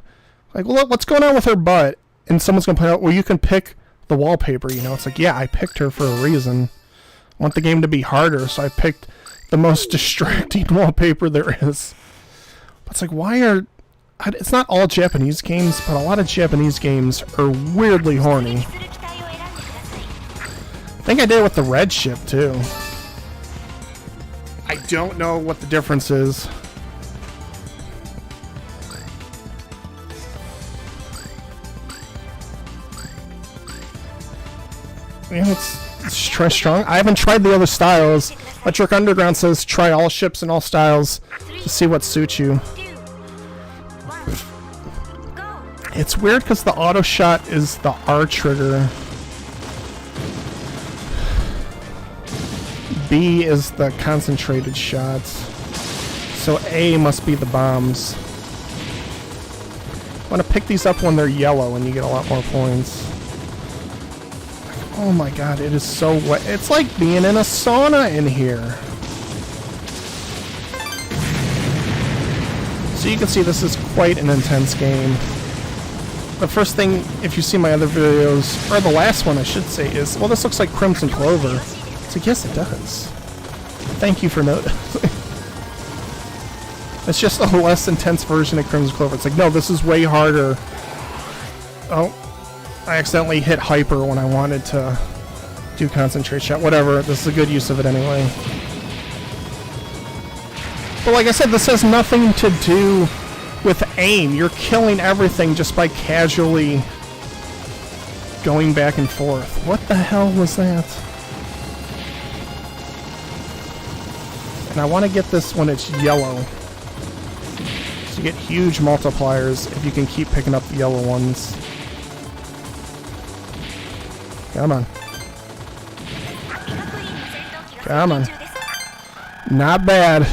Like, well, what's going on with her butt? And someone's going to point out, well, you can pick the wallpaper, you know? It's like, yeah, I picked her for a reason. I want the game to be harder, so I picked the most distracting wallpaper there is. But it's like, why are... It's not all Japanese games, but a lot of Japanese games are weirdly horny. I think I did it with the red ship, too. I don't know what the difference is. Yeah, let's try strong. I haven't tried the other styles. Electric Underground says try all ships and all styles to see what suits you. It's weird because the auto shot is the R trigger. B is the concentrated shots. So A must be the bombs. I want to pick these up when they're yellow and you get a lot more points. Oh my god, it is so wet. It's like being in a sauna in here. So you can see this is quite an intense game. The first thing, if you see my other videos, or the last one I should say, is, well, this looks like Crimson Clover. It's like, yes it does. Thank you for noticing. It's just a less intense version of Crimson Clover. It's like, no, this is way harder. Oh. I accidentally hit hyper when I wanted to do concentrate shot. Whatever, this is a good use of it anyway. But like I said, this has nothing to do with aim. You're killing everything just by casually going back and forth. What the hell was that? And I want to get this when it's yellow. So you get huge multipliers if you can keep picking up the yellow ones. Come on. Come on. Not bad.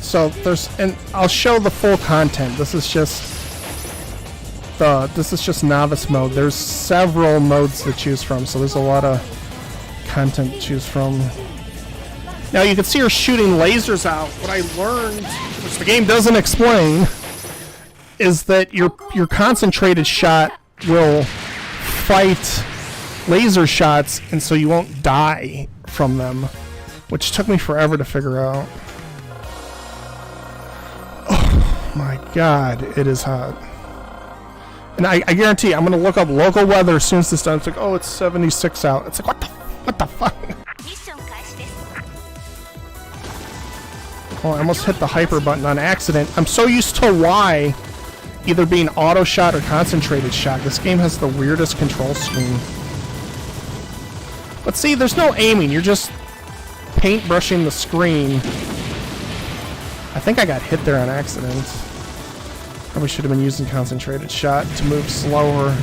So there's, and I'll show the full content. This is just novice mode. There's several modes to choose from, so there's a lot of content to choose from. Now you can see her shooting lasers out. What I learned, which the game doesn't explain, is that your concentrated shot will fight laser shots, and so you won't die from them, which took me forever to figure out. Oh my god, it is hot. And I guarantee you, I'm going to look up local weather as soon as this is done. It's like, oh, it's 76 out. It's like, what the fuck? Oh, I almost hit the hyper button on accident. I'm so used to Y either being auto shot or concentrated shot. This game has the weirdest control scheme. But see, there's no aiming. You're just paintbrushing the screen I think I got hit there on accident. Probably should have been using concentrated shot to move slower.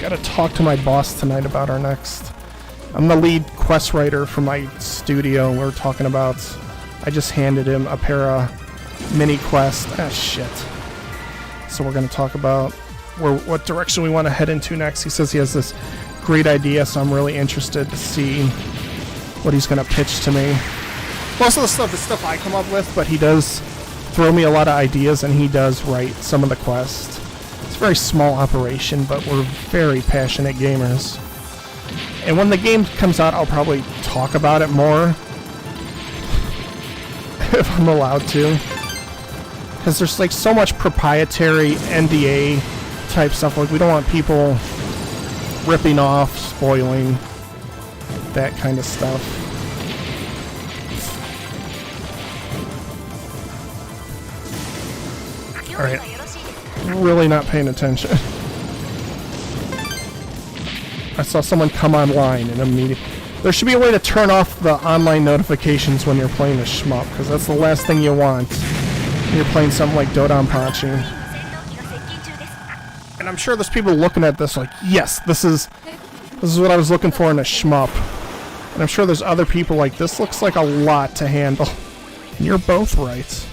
Gotta talk to my boss tonight about our next... I'm the lead quest writer for my studio. We're talking about... I just handed him a pair of mini quests. Ah, shit. So we're gonna talk about what direction we want to head into next. He says he has this great idea, so I'm really interested to see what he's going to pitch to me. Most of the stuff is stuff I come up with, but he does throw me a lot of ideas, and he does write some of the quests. It's a very small operation, but we're very passionate gamers. And when the game comes out, I'll probably talk about it more, if I'm allowed to. Because there's like so much proprietary NDA type stuff. Like, we don't want people ripping off, spoiling, that kind of stuff. Alright. Really not paying attention. I saw someone come online in a meeting. There should be a way to turn off the online notifications when you're playing a shmup, because that's the last thing you want when you're playing something like Dodonpachi. And I'm sure there's people looking at this like, yes, this is what I was looking for in a shmup. And I'm sure there's other people like, this looks like a lot to handle. And you're both right.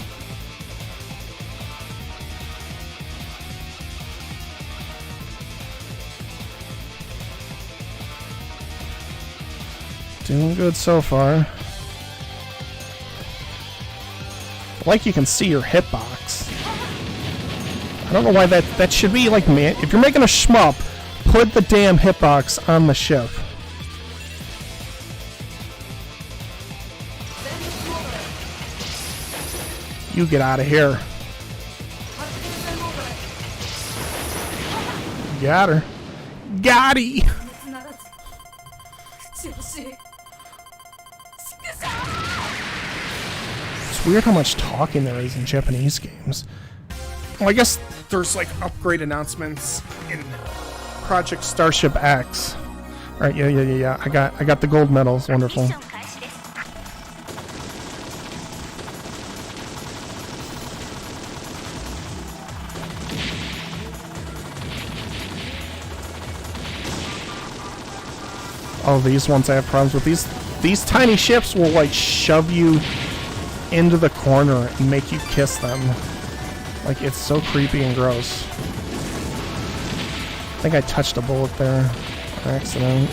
Doing good so far. Like, you can see your hitbox. I don't know why that should be like, man, if you're making a shmup, put the damn hitbox on the ship. You get out of here. Got her. Got he. It's weird how much talking there is in Japanese games. Well, I guess there's like upgrade announcements in Project Starship X. Alright, yeah. I got the gold medals. Wonderful. Oh, these ones I have problems with. These tiny ships will like shove you into the corner and make you kiss them. Like, it's so creepy and gross. I think I touched a bullet there by accident.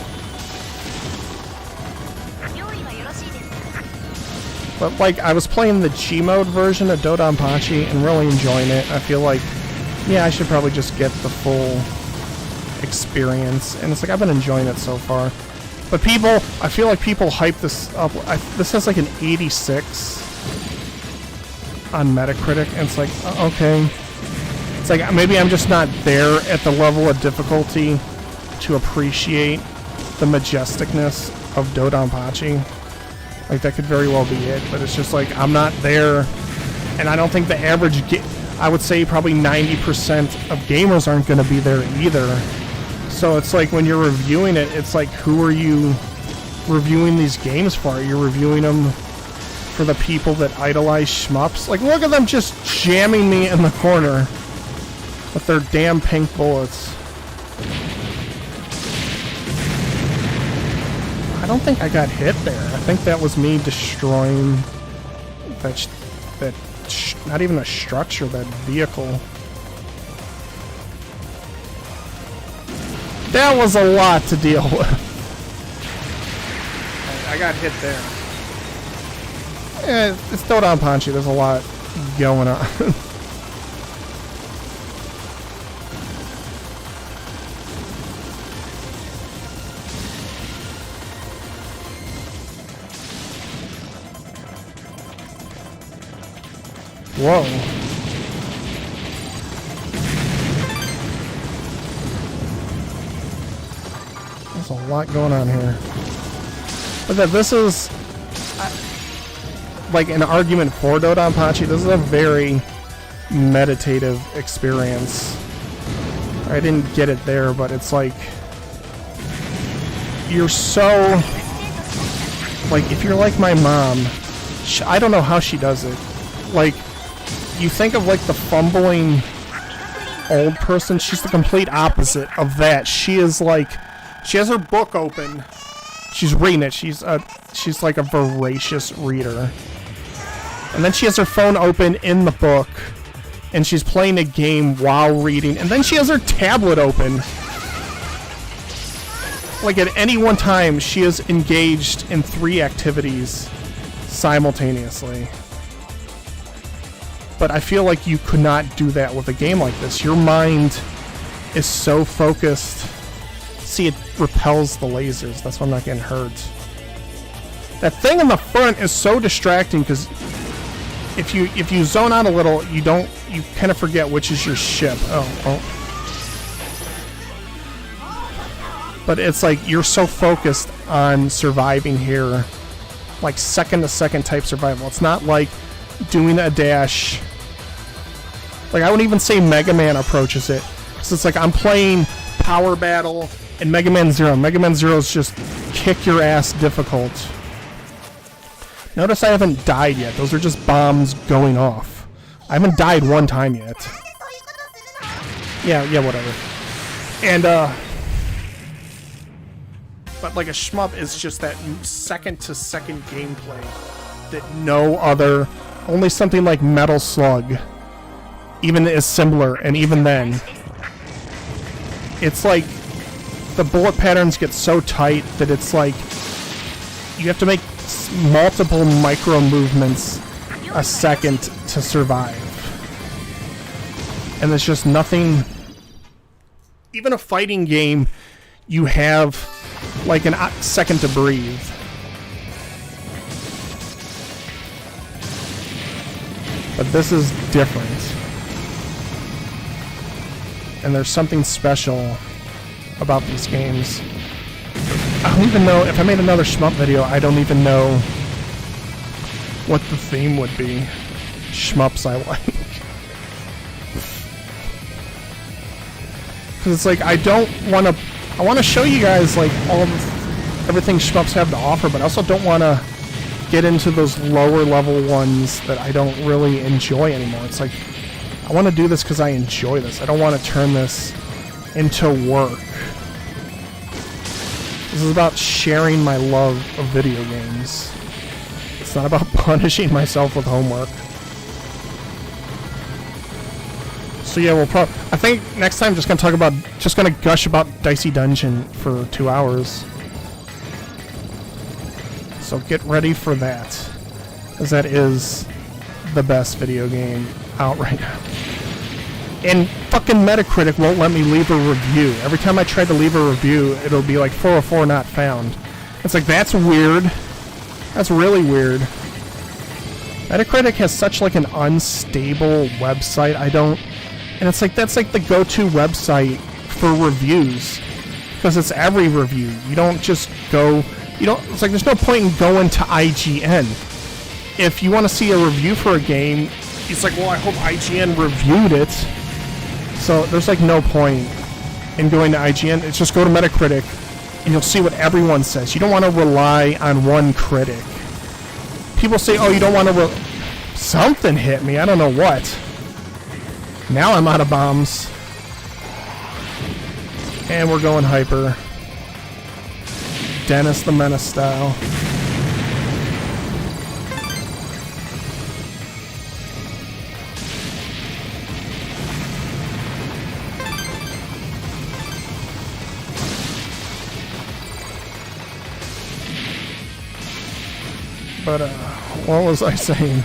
But like, I was playing the G-mode version of Dodonpachi and really enjoying it. I feel like, yeah, I should probably just get the full experience. And it's like, I've been enjoying it so far. But people, I feel like people hype this up. This has like an 86 on Metacritic, and it's like, okay. It's like, maybe I'm just not there at the level of difficulty to appreciate the majesticness of Dodonpachi. Like, that could very well be it, but it's just like, I'm not there, and I don't think the average, I would say probably 90% of gamers aren't going to be there either. So it's like, when you're reviewing it, it's like, who are you reviewing these games for? You're reviewing them for the people that idolize shmups? Like, look at them just jamming me in the corner with their damn pink bullets. I don't think I got hit there. I think that was me destroying that not even a structure, that vehicle. That was a lot to deal with. I got hit there. Yeah, it's Dodonpachi. There's a lot going on. Whoa. There's a lot going on here. But that this is like an argument for Dodonpachi. This is a very meditative experience. I didn't get it there, but it's like, you're so, like, if you're like my mom, I don't know how she does it. Like, you think of, like, the fumbling old person, she's the complete opposite of that. She is, like, she has her book open, she's reading it, she's like a voracious reader. And then she has her phone open in the book, and she's playing a game while reading, and then she has her tablet open. Like, at any one time, she is engaged in 3 activities simultaneously. But I feel like you could not do that with a game like this. Your mind is so focused. See, it repels the lasers. That's why I'm not getting hurt. That thing in the front is so distracting because if you zone out a little, you kind of forget which is your ship. Oh. But it's like you're so focused on surviving here, like second to second type survival. It's not like doing a dash. Like, I wouldn't even say Mega Man approaches it. So it's like I'm playing Power Battle and Mega Man Zero. Mega Man Zero is just kick your ass difficult. Notice I haven't died yet. Those are just bombs going off. I haven't died one time yet. Yeah, whatever. And, but like a shmup is just that second-to-second gameplay that no other, only something like Metal Slug even is similar, and even then, it's like the bullet patterns get so tight that it's like you have to make multiple micro movements a second to survive. And there's just nothing. Even a fighting game, you have like a second to breathe. But this is different. And there's something special about these games. I don't even know, if I made another shmup video, I don't even know what the theme would be. Shmups I like. Because it's like, I want to show you guys like everything shmups have to offer, but I also don't want to get into those lower level ones that I don't really enjoy anymore. It's like, I want to do this because I enjoy this. I don't want to turn this into work. This is about sharing my love of video games. It's not about punishing myself with homework. So yeah, I think next time just gonna gush about Dicey Dungeon for 2 hours. So get ready for that, as that is the best video game out right now. And fucking Metacritic won't let me leave a review. Every time I try to leave a review, it'll be like 404 not found. It's like, that's weird. That's really weird. Metacritic has such like an unstable website. And it's like, that's like the go-to website for reviews. Because it's every review. You don't just go, it's like there's no point in going to IGN. If you want to see a review for a game, it's like, well, I hope IGN reviewed it. So there's like no point in going to IGN. It's just go to Metacritic and you'll see what everyone says. You don't want to rely on one critic. People say, oh, you don't want to something hit me. I don't know what. Now I'm out of bombs. And we're going hyper. Dennis the Menace style. But, what was I saying?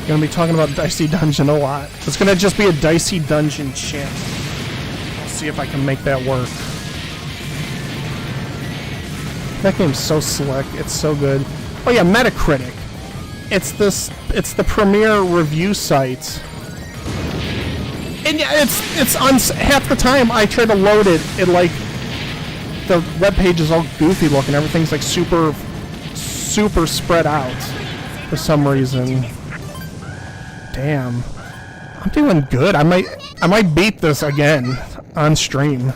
Gonna be talking about Dicey Dungeon a lot. It's gonna just be a Dicey Dungeon chant. I'll see if I can make that work. That game's so slick. It's so good. Oh yeah, Metacritic. It's the premier review site. And yeah, half the time I try to load it, the web page is all goofy looking. Everything's like super spread out for some reason. Damn. I'm doing good. I might beat this again on stream.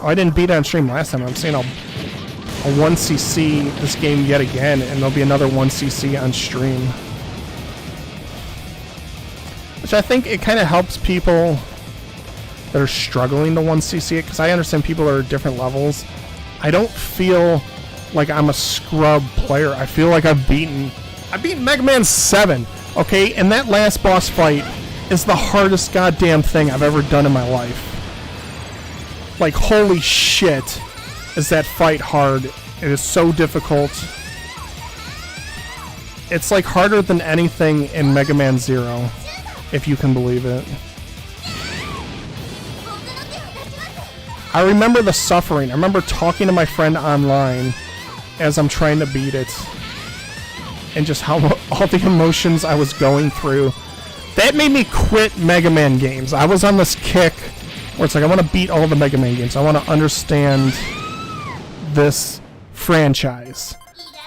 Oh, I didn't beat it on stream last time. I'm saying I'll 1cc this game yet again, and there'll be another 1cc on stream. Which I think it kind of helps people that are struggling to 1cc it, because I understand people are at different levels. I don't feel like I'm a scrub player. I feel like I beat Mega Man 7, okay? And that last boss fight is the hardest goddamn thing I've ever done in my life. Like, holy shit, is that fight hard. It is so difficult. It's like harder than anything in Mega Man 0, if you can believe it. I remember the suffering. I remember talking to my friend online as I'm trying to beat it, and just how all the emotions I was going through. That made me quit Mega Man games. I was on this kick where it's like, I want to beat all the Mega Man games. I want to understand this franchise,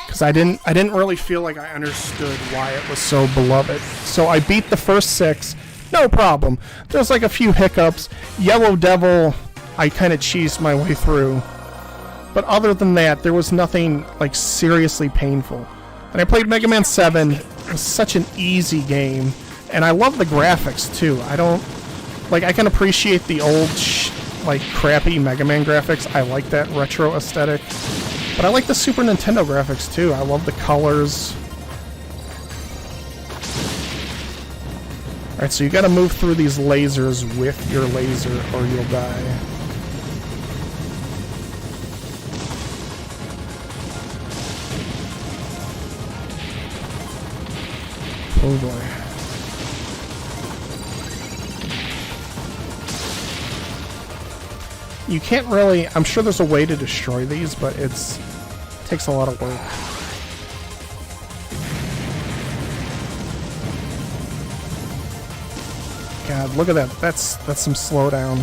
because I didn't really feel like I understood why it was so beloved. So I beat the first 6, no problem. There's like a few hiccups. Yellow Devil, I kind of cheesed my way through. But other than that, there was nothing like seriously painful. And I played Mega Man 7. It was such an easy game. And I love the graphics too. I can appreciate the old, like, crappy Mega Man graphics. I like that retro aesthetic. But I like the Super Nintendo graphics too. I love the colors. Alright, so you gotta move through these lasers with your laser or you'll die. Oh boy. You can't really... I'm sure there's a way to destroy these, but it takes a lot of work. God, look at that. That's some slowdown.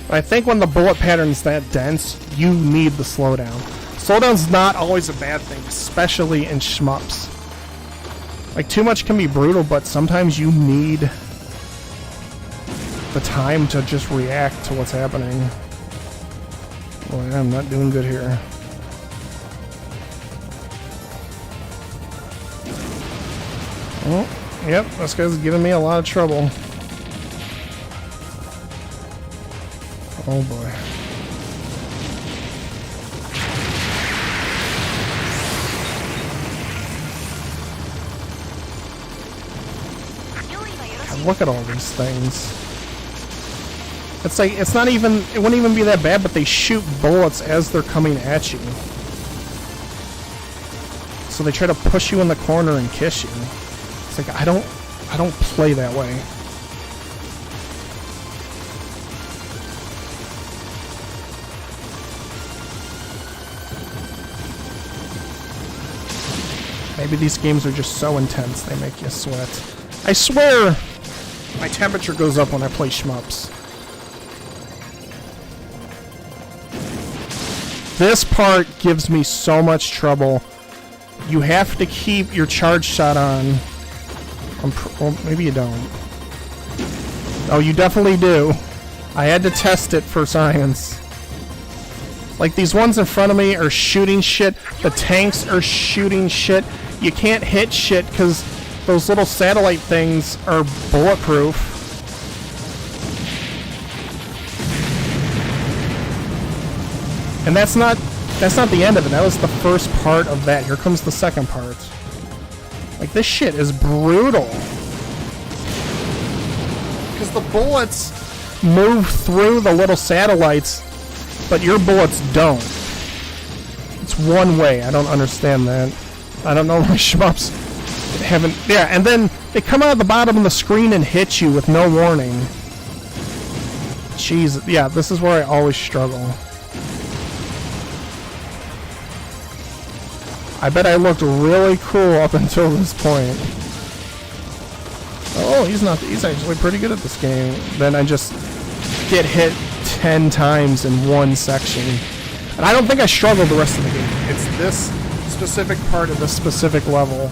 I think when the bullet pattern's that dense, you need the slowdown. Slowdown's not always a bad thing, especially in shmups. Like, too much can be brutal, but sometimes you need the time to just react to what's happening. Boy, I'm not doing good here. Oh, yep, this guy's giving me a lot of trouble. Oh boy. God, look at all these things. It's like, it's not even, it wouldn't even be that bad, but they shoot bullets as they're coming at you. So they try to push you in the corner and kiss you. It's like, I don't play that way. Maybe these games are just so intense they make you sweat. I swear my temperature goes up when I play shmups. This part gives me so much trouble. You have to keep your charge shot on. Well, maybe you don't. Oh, you definitely do. I had to test it for science. Like, these ones in front of me are shooting shit. The tanks are shooting shit. You can't hit shit because those little satellite things are bulletproof. And that's not the end of it. That was the first part of that. Here comes the second part. Like, this shit is brutal. Because the bullets move through the little satellites, but your bullets don't. It's one way. I don't understand that. I don't know why shmups haven't... Yeah, and then they come out of the bottom of the screen and hit you with no warning. Jeez, yeah, this is where I always struggle. I bet I looked really cool up until this point. Oh, he's actually pretty good at this game. Then I just get hit 10 times in one section. And I don't think I struggled the rest of the game. It's this specific part of this specific level,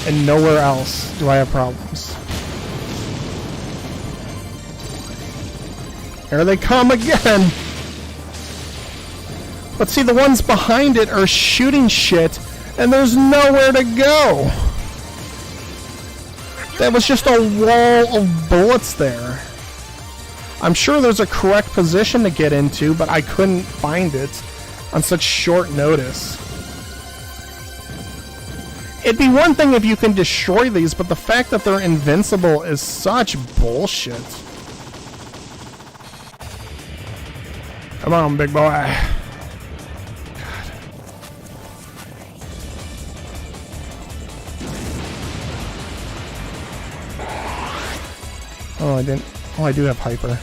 and nowhere else do I have problems. Here they come again! But see, the ones behind it are shooting shit, and there's nowhere to go. That was just a wall of bullets there. I'm sure there's a correct position to get into, but I couldn't find it on such short notice. It'd be one thing if you can destroy these, but the fact that they're invincible is such bullshit. Come on, big boy. God. Oh, I didn't. Oh, I do have hyper.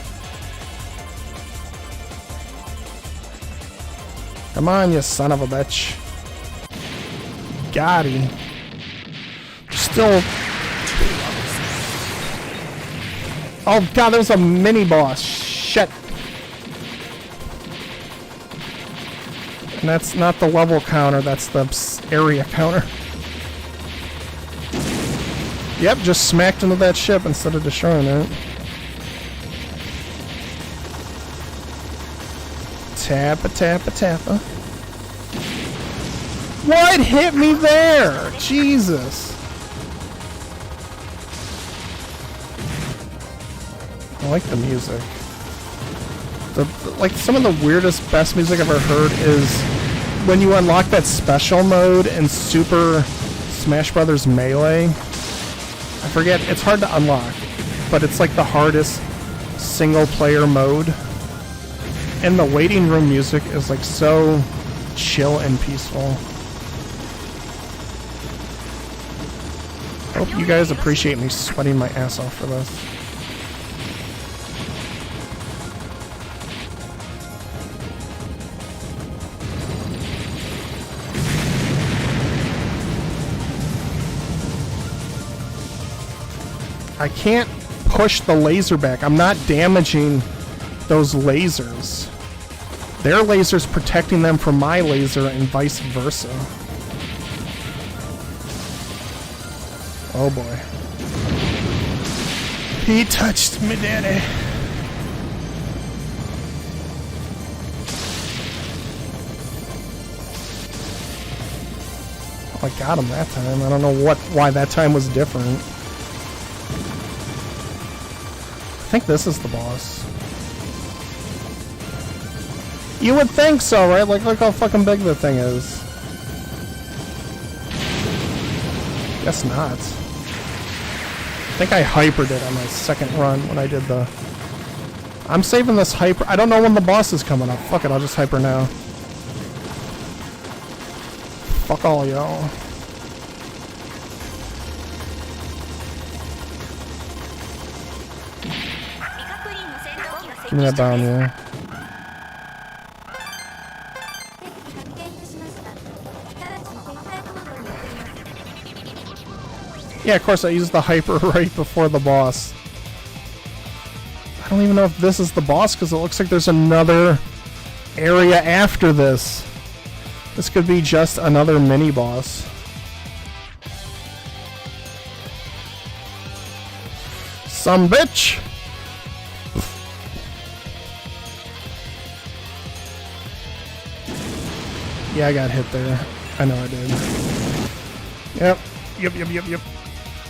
Come on, you son of a bitch. Got him. Still. Oh god, there was a mini boss. Shit. And that's not the level counter, that's the area counter. Yep, just smacked into that ship instead of destroying it. Tappa, tappa, tappa. What hit me there? Jesus. I like the music. Like some of the weirdest, best music I've ever heard is when you unlock that special mode in Super Smash Bros. Melee. I forget, it's hard to unlock, but it's like the hardest single player mode. And the waiting room music is like so chill and peaceful. Hope you guys appreciate me sweating my ass off for this. I can't push the laser back. I'm not damaging those lasers. Their laser's protecting them from my laser and vice versa. Oh boy. He touched me, daddy. Oh, I got him that time. I don't know why that time was different. I think this is the boss. You would think so, right? Like, look how fucking big the thing is. Guess not. I think I hypered it on my second run when I did the... I'm saving this hyper... I don't know when the boss is coming up. Fuck it, I'll just hyper now. Fuck all y'all. Give me that down, yeah. Yeah, of course I used the hyper right before the boss. I don't even know if this is the boss because it looks like there's another area after this. This could be just another mini boss. Some bitch! Yeah, I got hit there. I know I did. Yep.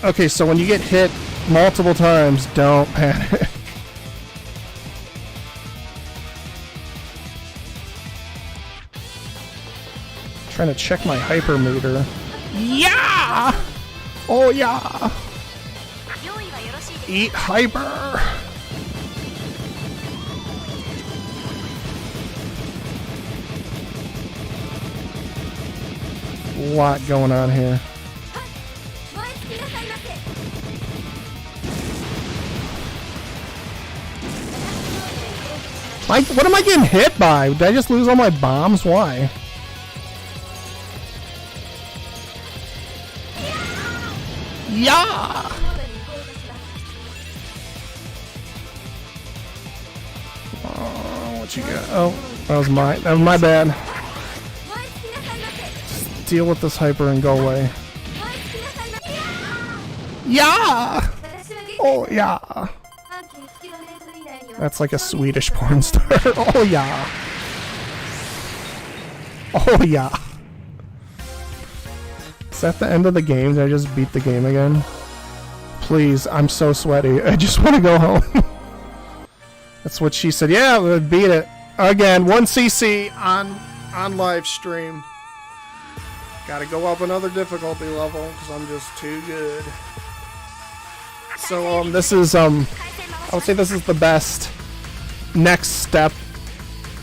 Okay, so when you get hit multiple times, don't panic. Trying to check my hyper meter. Yeah! Oh yeah! Eat hyper! Lot going on here. What am I getting hit by? Did I just lose all my bombs? Why? Yeah! Oh, what you got? Oh, that was my bad. Just deal with this hyper and go away. Yeah! Oh, yeah! That's like a Swedish porn star. Oh, yeah. Oh, yeah. Is that the end of the game? Did I just beat the game again? Please, I'm so sweaty. I just want to go home. That's what she said. Yeah, we beat it. Again, 1cc on live stream. Gotta go up another difficulty level because I'm just too good. So, this is, I would say this is the best next step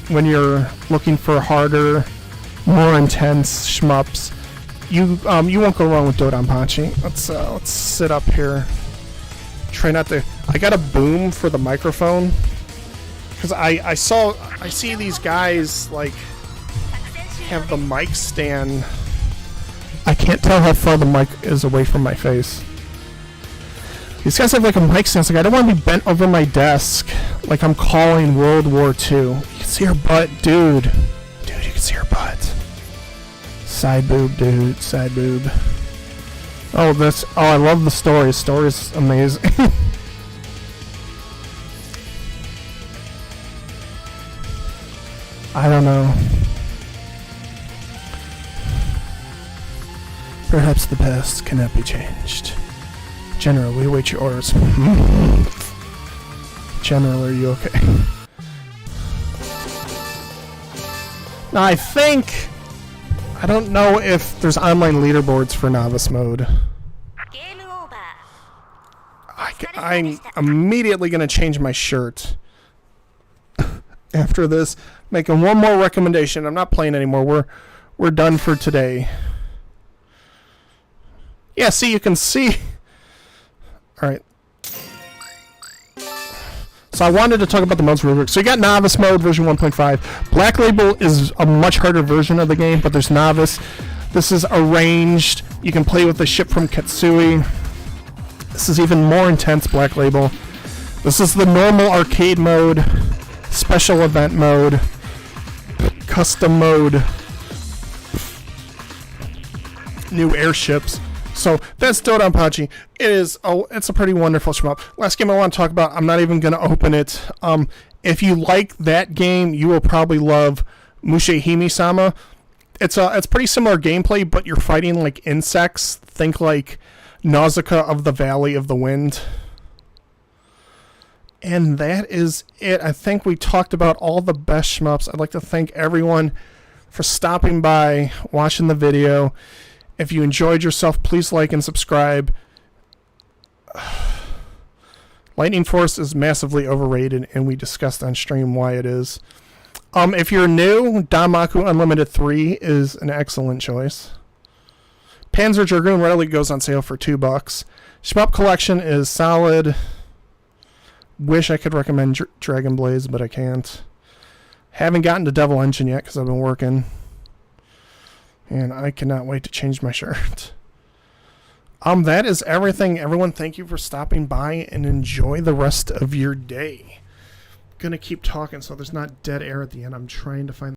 when you're looking for harder, more intense shmups. You won't go wrong with Dodonpachi. Let's sit up here. Try not to. I got a boom for the microphone because I see these guys like have the mic stand. I can't tell how far the mic is away from my face. These guys have like a mic stand. It's like I don't want to be bent over my desk like I'm calling World War II. You can see her butt, dude. Dude, you can see her butt. Side boob, dude. Side boob. Oh, this. Oh, I love the story. The story's amazing. I don't know. Perhaps the past cannot be changed. General, we await your orders. General, are you okay? Now, I don't know if there's online leaderboards for novice mode. I'm immediately going to change my shirt after this. Making one more recommendation. I'm not playing anymore. We're done for today. Yeah, see, you can see. Alright. So I wanted to talk about the modes real quick. So you got Novice mode, version 1.5. Black Label is a much harder version of the game, but there's Novice. This is arranged. You can play with the ship from Katsui. This is even more intense, Black Label. This is the normal arcade mode, special event mode, custom mode, new airships. So that's Dodonpachi. It's a pretty wonderful shmup. Last game I want to talk about, I'm not even going to open it. If you like that game, you will probably love Mushihime-sama. It's pretty similar gameplay, but you're fighting like insects. Think like Nausicaa of the Valley of the Wind. And that is it. I think we talked about all the best shmups. I'd like to thank everyone for stopping by, watching the video. If you enjoyed yourself, please like and subscribe. Lightning Force is massively overrated, and we discussed on stream why it is. If you're new, Danmaku Unlimited 3 is an excellent choice. Panzer Dragoon readily goes on sale for $2. Shmup Collection is solid. Wish I could recommend Dragon Blaze, but I can't. Haven't gotten to Devil Engine yet because I've been working. And I cannot wait to change my shirt. That is everything. Everyone, thank you for stopping by and enjoy the rest of your day. I'm gonna keep talking so there's not dead air at the end. I'm trying to find